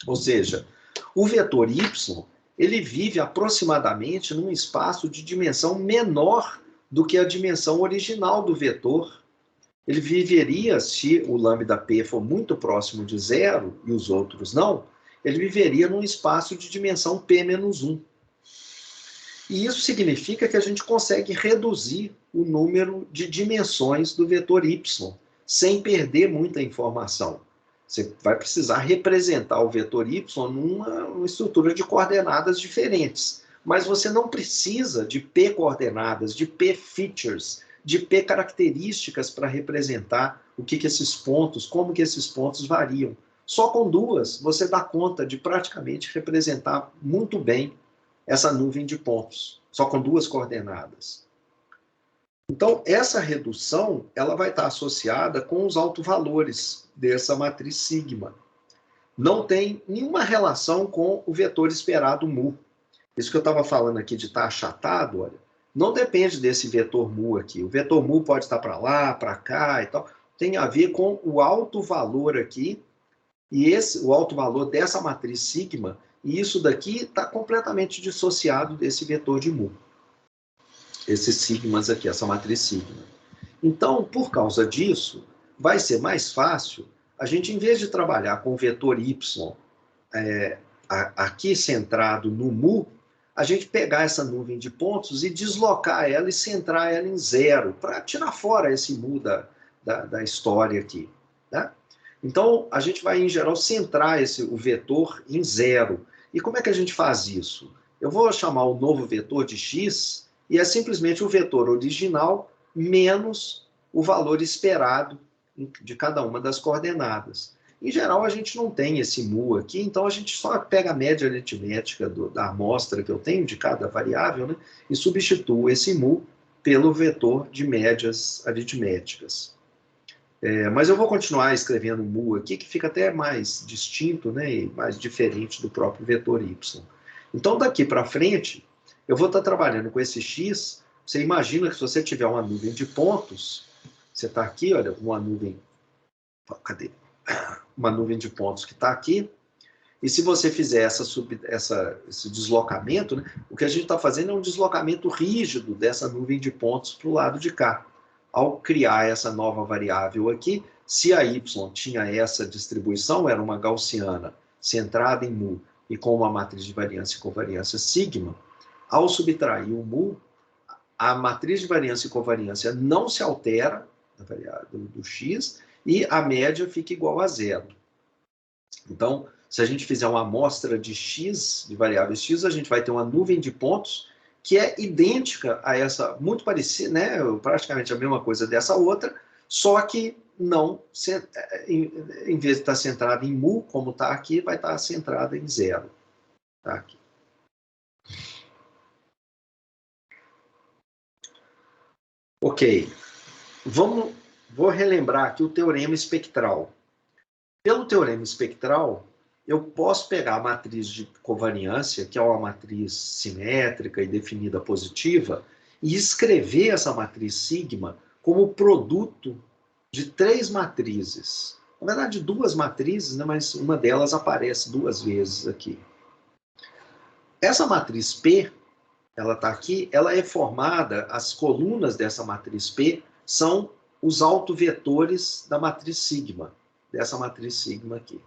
A: Ou seja, o vetor y, ele vive aproximadamente num espaço de dimensão menor do que a dimensão original do vetor. Ele viveria, se o lambda p for muito próximo de zero e os outros não, ele viveria num espaço de dimensão p-1. E isso significa que a gente consegue reduzir o número de dimensões do vetor y, sem perder muita informação. Você vai precisar representar o vetor y numa estrutura de coordenadas diferentes. Mas você não precisa de p coordenadas, de p features, de p características para representar o que esses pontos, como que esses pontos variam. Só com duas você dá conta de praticamente representar muito bem essa nuvem de pontos, só com duas coordenadas. Então, essa redução ela vai estar associada com os autovalores dessa matriz sigma. Não tem nenhuma relação com o vetor esperado mu. Isso que eu estava falando aqui de estar achatado, olha, não depende desse vetor mu aqui. O vetor mu pode estar para lá, para cá e tal. Tem a ver com o autovalor aqui, e o autovalor dessa matriz sigma, e isso daqui está completamente dissociado desse vetor de mu. Esses sigmas aqui, essa matriz sigma. Então, por causa disso, vai ser mais fácil a gente, em vez de trabalhar com o vetor y aqui centrado no mu, a gente pegar essa nuvem de pontos e deslocar ela e centrar ela em zero, para tirar fora esse mu da história aqui. Né? Então, a gente vai, em geral, centrar o vetor em zero. E como é que a gente faz isso? Eu vou chamar o novo vetor de x, e é simplesmente o vetor original menos o valor esperado de cada uma das coordenadas. Em geral, a gente não tem esse mu aqui, então a gente só pega a média aritmética da amostra que eu tenho de cada variável, né, e substitua esse mu pelo vetor de médias aritméticas. Mas eu vou continuar escrevendo mu aqui, que fica até mais distinto, né, e mais diferente do próprio vetor y. Então, daqui para frente, eu vou estar trabalhando com esse x. Você imagina que se você tiver uma nuvem de pontos, você está aqui, olha, uma nuvem... Cadê? Uma nuvem de pontos que está aqui, e se você fizer esse deslocamento, né, o que a gente está fazendo é um deslocamento rígido dessa nuvem de pontos para o lado de cá. Ao criar essa nova variável aqui, se a y tinha essa distribuição, era uma gaussiana centrada em mu e com uma matriz de variância e covariância sigma, ao subtrair o mu, a matriz de variância e covariância não se altera do x, e a média fica igual a zero. Então, se a gente fizer uma amostra de x, de variáveis x, a gente vai ter uma nuvem de pontos que é idêntica a essa, muito parecida, né, praticamente a mesma coisa dessa outra, só que não, em vez de estar centrada em mu, como está aqui, vai estar centrada em zero. Tá aqui. Ok. Vou relembrar aqui o teorema espectral. Pelo teorema espectral, eu posso pegar a matriz de covariância, que é uma matriz simétrica e definida positiva, e escrever essa matriz sigma como produto de três matrizes. Na verdade, duas matrizes, né, mas uma delas aparece duas vezes aqui. Essa matriz P, ela está aqui, ela é formada, as colunas dessa matriz P são os autovetores da matriz sigma, dessa matriz sigma aqui.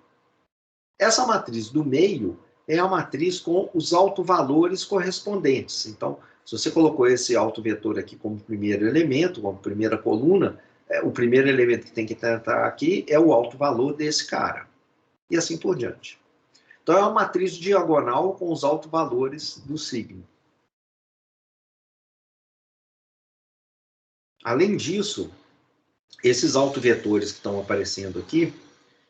A: Essa matriz do meio é a matriz com os autovalores correspondentes. Então, se você colocou esse autovetor aqui como primeiro elemento, como primeira coluna, o primeiro elemento que tem que estar aqui é o autovalor desse cara. E assim por diante. Então, é uma matriz diagonal com os autovalores do sigma. Além disso, esses autovetores que estão aparecendo aqui,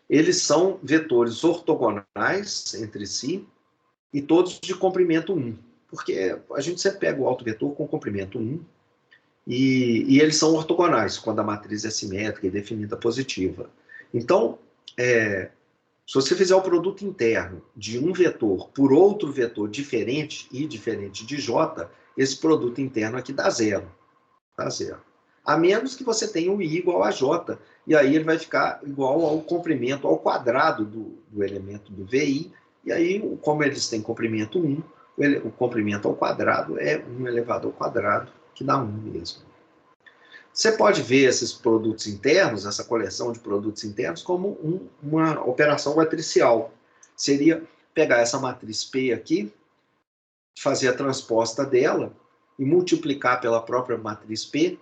A: eles são vetores ortogonais entre si e todos de comprimento 1. Porque a gente sempre pega o autovetor com comprimento 1 e eles são ortogonais quando a matriz é simétrica e definida positiva. Então, se você fizer o produto interno de um vetor por outro vetor diferente, I diferente de J, esse produto interno aqui dá zero. Dá zero. A menos que você tenha o I igual a J, e aí ele vai ficar igual ao comprimento ao quadrado do elemento do VI, e aí, como eles têm comprimento 1, o comprimento ao quadrado é 1 elevado ao quadrado, que dá 1 mesmo. Você pode ver esses produtos internos, essa coleção de produtos internos, como uma operação matricial. Seria pegar essa matriz P aqui, fazer a transposta dela e multiplicar pela própria matriz P.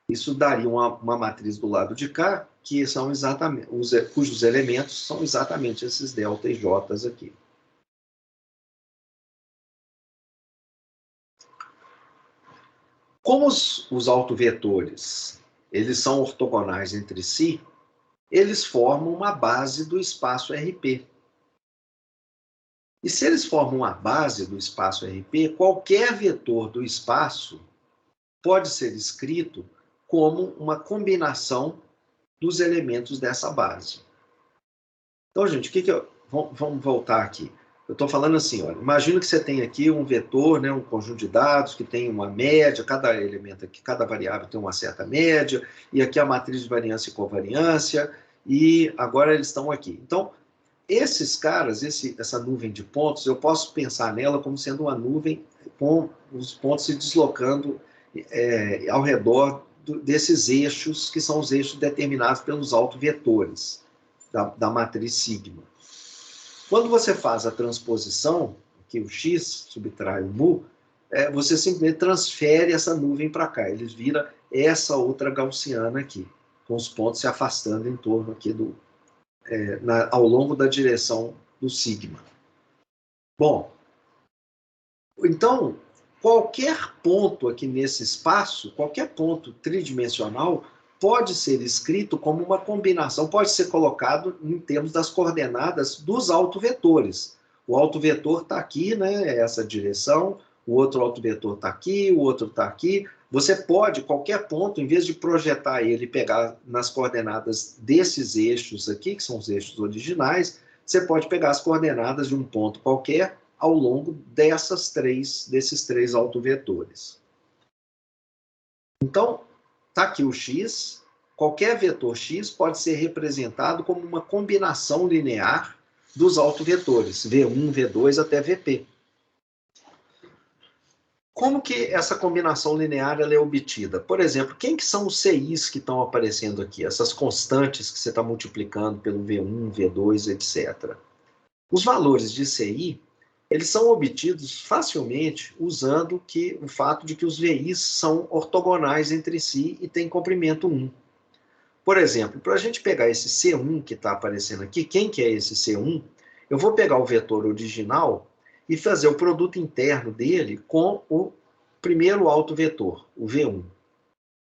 A: Isso daria uma matriz do lado de cá, que são exatamente, cujos elementos são exatamente esses delta e j aqui. Como os autovetores eles são ortogonais entre si, eles formam uma base do espaço RP. E se eles formam uma base do espaço RP, qualquer vetor do espaço pode ser escrito como uma combinação dos elementos dessa base. Então, gente, vamos voltar aqui. Eu estou falando assim, olha, imagina que você tem aqui um vetor, né, um conjunto de dados que tem uma média, cada elemento aqui, cada variável tem uma certa média, e aqui a matriz de variância e covariância, e agora eles estão aqui. Então, esses caras, essa nuvem de pontos, eu posso pensar nela como sendo uma nuvem com os pontos se deslocando ao redor desses eixos, que são os eixos determinados pelos autovetores da matriz sigma. Quando você faz a transposição, que o x subtrai o mu, você simplesmente transfere essa nuvem para cá. Ele vira essa outra gaussiana aqui, com os pontos se afastando em torno aqui ao longo da direção do sigma. Bom, então, qualquer ponto aqui nesse espaço, qualquer ponto tridimensional, pode ser escrito como uma combinação, pode ser colocado em termos das coordenadas dos autovetores. O autovetor está aqui, né, essa direção, o outro autovetor está aqui, o outro está aqui. Você pode, qualquer ponto, em vez de projetar ele e pegar nas coordenadas desses eixos aqui, que são os eixos originais, você pode pegar as coordenadas de um ponto qualquer ao longo desses três autovetores. Então, está aqui o x. Qualquer vetor x pode ser representado como uma combinação linear dos autovetores, V1, V2 até Vp. Como que essa combinação linear ela é obtida? Por exemplo, quem que são os CIs que estão aparecendo aqui? Essas constantes que você está multiplicando pelo V1, V2, etc. Os valores de CI, eles são obtidos facilmente usando o fato de que os VIs são ortogonais entre si e têm comprimento 1. Por exemplo, para a gente pegar esse C1 que está aparecendo aqui, quem que é esse C1? Eu vou pegar o vetor original e fazer o produto interno dele com o primeiro autovetor, o V1. Vou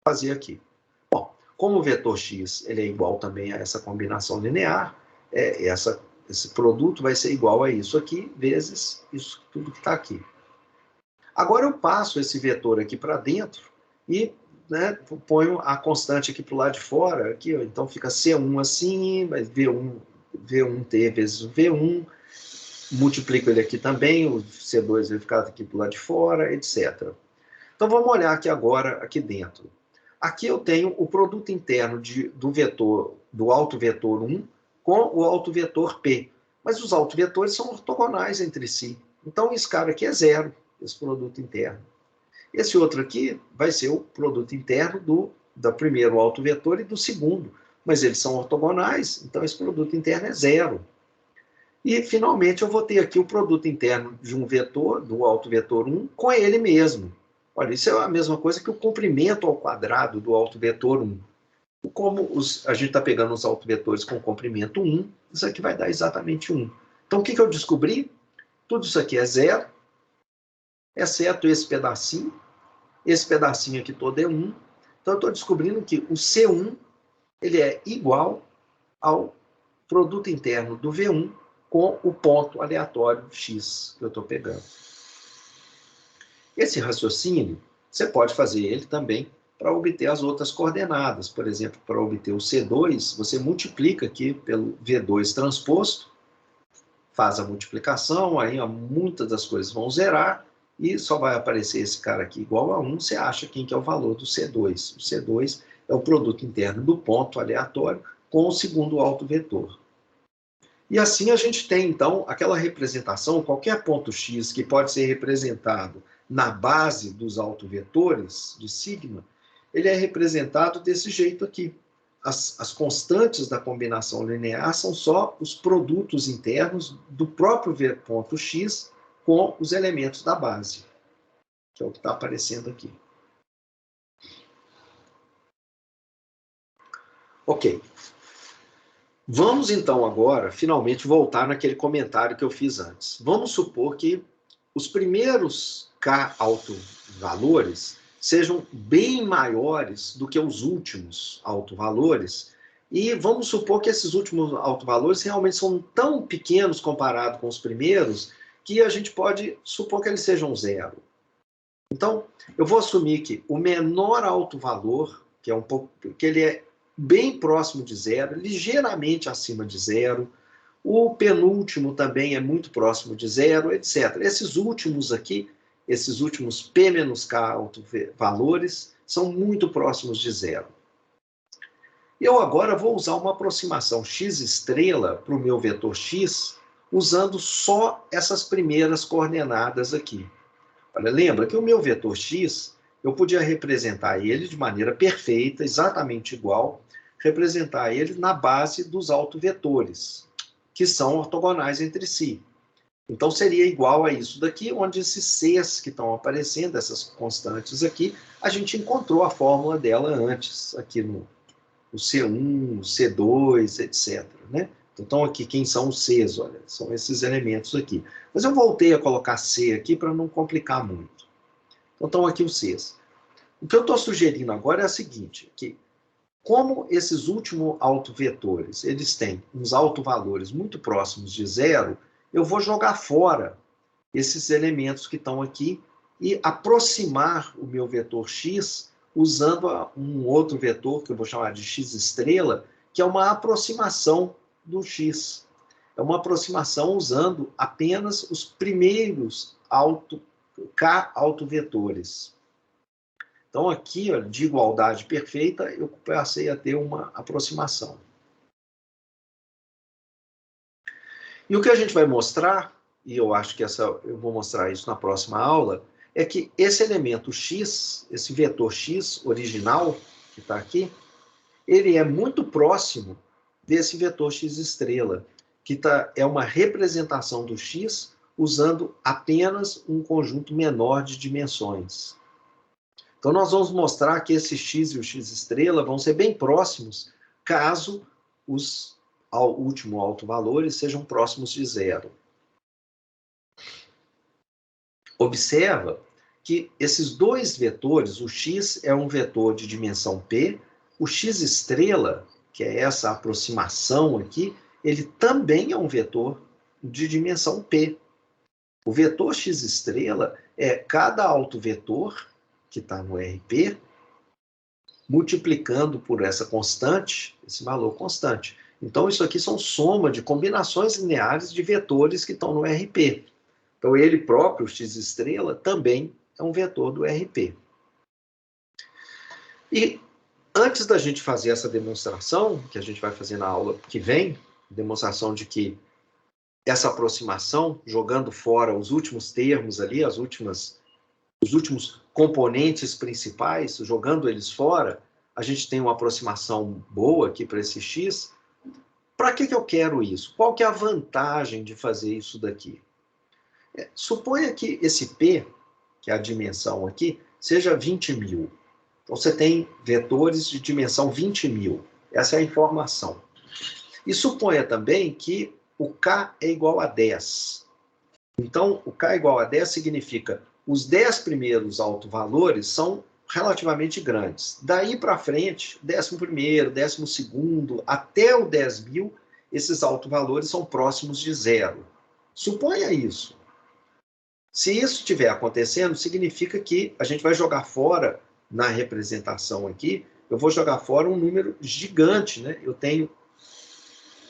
A: fazer aqui. Bom, como o vetor x ele é igual também a essa combinação linear, esse produto vai ser igual a isso aqui, vezes isso tudo que está aqui. Agora eu passo esse vetor aqui para dentro e ponho a constante aqui para o lado de fora, aqui, ó, então fica C1 assim, mas V1T vezes o V1, multiplico ele aqui também, o C2 vai ficar aqui para o lado de fora, etc. Então vamos olhar aqui agora, aqui dentro. Aqui eu tenho o produto interno do autovetor 1 com o autovetor P. Mas os autovetores são ortogonais entre si. Então esse cara aqui é zero, esse produto interno. Esse outro aqui vai ser o produto interno do primeiro autovetor e do segundo. Mas eles são ortogonais, então esse produto interno é zero. E, finalmente, eu vou ter aqui o produto interno de um vetor, do autovetor 1, com ele mesmo. Olha, isso é a mesma coisa que o comprimento ao quadrado do autovetor 1. Como a gente está pegando os autovetores com comprimento 1, isso aqui vai dar exatamente 1. Então, o que eu descobri? Tudo isso aqui é zero, exceto esse pedacinho. Esse pedacinho aqui todo é 1. Então, eu estou descobrindo que o C1 ele é igual ao produto interno do V1 com o ponto aleatório x que eu estou pegando. Esse raciocínio, você pode fazer ele também para obter as outras coordenadas. Por exemplo, para obter o C2, você multiplica aqui pelo V2 transposto, faz a multiplicação, aí muitas das coisas vão zerar, e só vai aparecer esse cara aqui igual a 1, você acha quem que é o valor do C2. O C2 é o produto interno do ponto aleatório com o segundo autovetor. E assim a gente tem, então, aquela representação, qualquer ponto x que pode ser representado na base dos autovetores de sigma, ele é representado desse jeito aqui. As constantes da combinação linear são só os produtos internos do próprio ponto x com os elementos da base, que é o que está aparecendo aqui. Ok. Vamos, então, agora, finalmente, voltar naquele comentário que eu fiz antes. Vamos supor que os primeiros K autovalores sejam bem maiores do que os últimos autovalores, e vamos supor que esses últimos autovalores realmente são tão pequenos comparado com os primeiros, que a gente pode supor que eles sejam zero. Então, eu vou assumir que o menor autovalor, que ele é bem próximo de zero, ligeiramente acima de zero, o penúltimo também é muito próximo de zero, etc. Esses últimos aqui, esses últimos P menos K autovalores, são muito próximos de zero. Eu agora vou usar uma aproximação x estrela para o meu vetor x, usando só essas primeiras coordenadas aqui. Olha, lembra que o meu vetor x, eu podia representar ele de maneira perfeita, exatamente igual, representar ele na base dos autovetores, que são ortogonais entre si. Então, seria igual a isso daqui, onde esses Cs que estão aparecendo, essas constantes aqui, a gente encontrou a fórmula dela antes, aqui no C1, C2, etc. Né? Então, aqui, quem são os Cs? Olha, são esses elementos aqui. Mas eu voltei a colocar C aqui para não complicar muito. Então, estão aqui os Cs. O que eu estou sugerindo agora é o seguinte, que como esses últimos autovetores, eles têm uns autovalores muito próximos de zero, eu vou jogar fora esses elementos que estão aqui e aproximar o meu vetor x usando um outro vetor, que eu vou chamar de x estrela, que é uma aproximação do x. É uma aproximação usando apenas os primeiros K autovetores. Então, aqui, ó, de igualdade perfeita, eu passei a ter uma aproximação. E o que a gente vai mostrar, e eu acho que eu vou mostrar isso na próxima aula, é que esse elemento x, esse vetor x original, que está aqui, ele é muito próximo desse vetor x estrela, que é uma representação do x usando apenas um conjunto menor de dimensões. Então, nós vamos mostrar que esse x e o x estrela vão ser bem próximos, caso os últimos autovalores sejam próximos de zero. Observa que esses dois vetores, o x é um vetor de dimensão p, o x estrela, que é essa aproximação aqui, ele também é um vetor de dimensão p. O vetor x estrela é cada autovetor que está no RP, multiplicando por essa constante, esse valor constante. Então, isso aqui são soma de combinações lineares de vetores que estão no RP. Então, ele próprio, o x estrela, também é um vetor do RP. E antes da gente fazer essa demonstração, que a gente vai fazer na aula que vem, demonstração de que essa aproximação, jogando fora os últimos termos ali, os últimos componentes principais, jogando eles fora, a gente tem uma aproximação boa aqui para esse x. Para que eu quero isso? Qual que é a vantagem de fazer isso daqui? Suponha que esse P, que é a dimensão aqui, seja 20.000. Então, você tem vetores de dimensão 20.000. Essa é a informação. E suponha também que o K é igual a 10. Então, o K igual a 10 significa os 10 primeiros autovalores são relativamente grandes. Daí para frente, 11º, 12º, até o 10.000, esses autovalores são próximos de zero. Suponha isso. Se isso estiver acontecendo, significa que a gente vai jogar fora, na representação aqui, eu vou jogar fora um número gigante, né? Eu tenho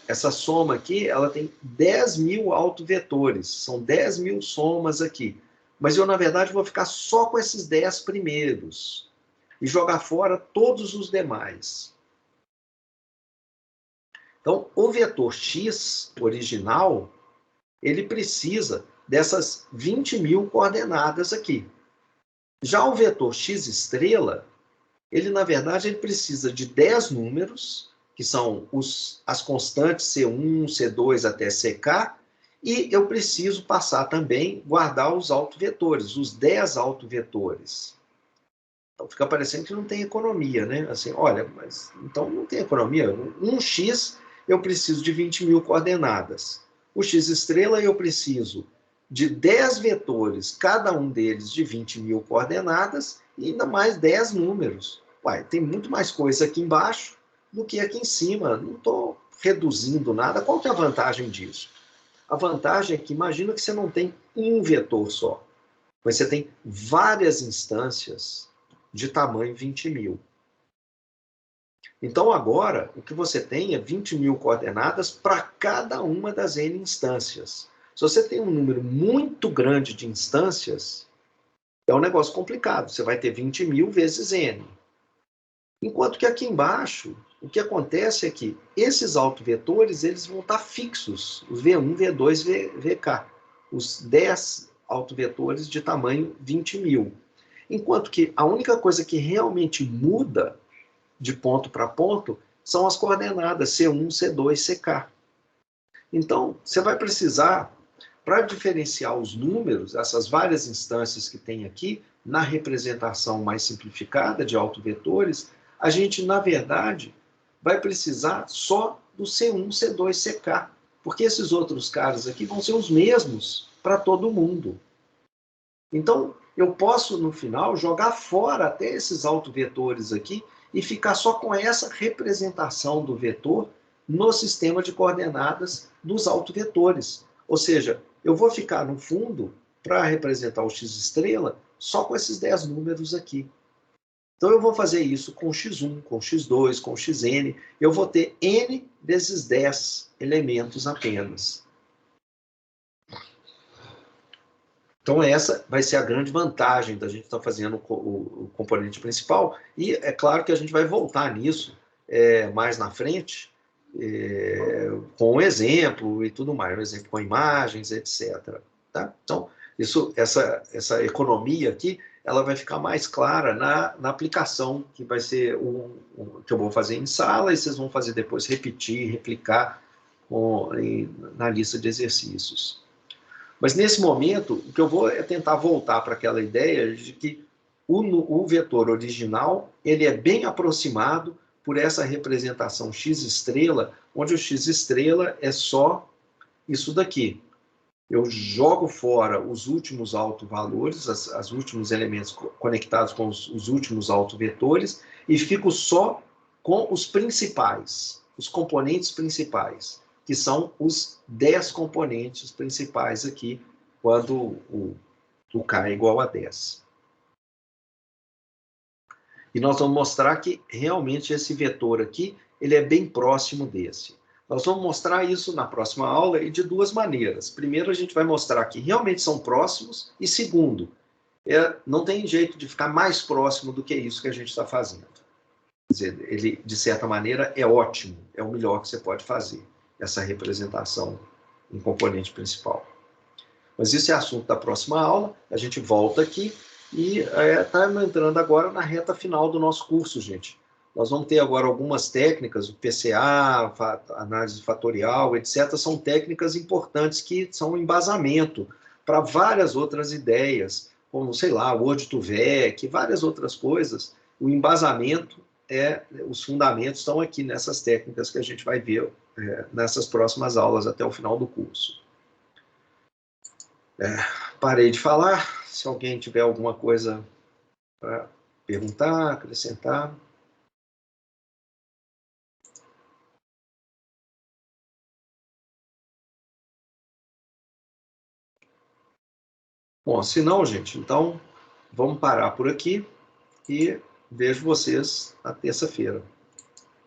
A: essa soma aqui, ela tem 10.000 autovetores, são 10.000 somas aqui. Mas eu, na verdade, vou ficar só com esses 10 primeiros e jogar fora todos os demais. Então, o vetor x original, ele precisa dessas 20.000 coordenadas aqui. Já o vetor x estrela, ele, na verdade, ele precisa de 10 números, que são as constantes C1, C2 até CK, e eu preciso passar também, guardar os autovetores, os 10 autovetores. Então fica parecendo que não tem economia, né? Assim, olha, mas então não tem economia. Um x eu preciso de 20.000 coordenadas. O x estrela eu preciso de 10 vetores, cada um deles de 20.000 coordenadas, e ainda mais 10 números. Uai, tem muito mais coisa aqui embaixo do que aqui em cima. Não estou reduzindo nada. Qual que é a vantagem disso? A vantagem é que imagina que você não tem um vetor só, mas você tem várias instâncias de tamanho 20.000. Então, agora, o que você tem é 20.000 coordenadas para cada uma das N instâncias. Se você tem um número muito grande de instâncias, é um negócio complicado. Você vai ter 20.000 vezes N. Enquanto que aqui embaixo, o que acontece é que esses autovetores eles vão estar fixos, os V1, V2, VK, os 10 autovetores de tamanho 20.000. Enquanto que a única coisa que realmente muda de ponto para ponto são as coordenadas C1, C2, CK. Então, você vai precisar, para diferenciar os números, essas várias instâncias que tem aqui, na representação mais simplificada de autovetores, a gente, na verdade, vai precisar só do C1, C2, CK, porque esses outros caras aqui vão ser os mesmos para todo mundo. Então, eu posso, no final, jogar fora até esses autovetores aqui e ficar só com essa representação do vetor no sistema de coordenadas dos autovetores. Ou seja, eu vou ficar, no fundo, para representar o x estrela, só com esses 10 números aqui. Então, eu vou fazer isso com x1, com x2, com xn. Eu vou ter n desses 10 elementos apenas. Então, essa vai ser a grande vantagem da gente estar fazendo o componente principal. E é claro que a gente vai voltar nisso mais na frente, com um exemplo e tudo mais, um exemplo com imagens, etc. Tá? Então, essa economia aqui, ela vai ficar mais clara na aplicação, que vai ser que eu vou fazer em sala, e vocês vão fazer depois repetir, replicar na lista de exercícios. Mas, nesse momento, o que eu vou é tentar voltar para aquela ideia de que o vetor original ele é bem aproximado por essa representação x estrela, onde o x estrela é só isso daqui. Eu jogo fora os últimos autovalores, os últimos elementos conectados com os últimos autovetores, e fico só com os principais, os componentes principais, que são os 10 componentes principais aqui, quando o K é igual a 10. E nós vamos mostrar que realmente esse vetor aqui, ele é bem próximo desse. Nós vamos mostrar isso na próxima aula e de duas maneiras. Primeiro, a gente vai mostrar que realmente são próximos, e segundo, não tem jeito de ficar mais próximo do que isso que a gente está fazendo. Quer dizer, ele, de certa maneira, é ótimo, é o melhor que você pode fazer, essa representação em componente principal. Mas isso é assunto da próxima aula, a gente volta aqui e está entrando agora na reta final do nosso curso, gente. Nós vamos ter agora algumas técnicas, o PCA, análise fatorial, etc. São técnicas importantes que são um embasamento para várias outras ideias, como, sei lá, Word2Vec, várias outras coisas. O embasamento, os fundamentos estão aqui nessas técnicas que a gente vai ver nessas próximas aulas até o final do curso. Parei de falar. Se alguém tiver alguma coisa para perguntar, acrescentar. Bom, se não, gente, então vamos parar por aqui e vejo vocês na terça-feira.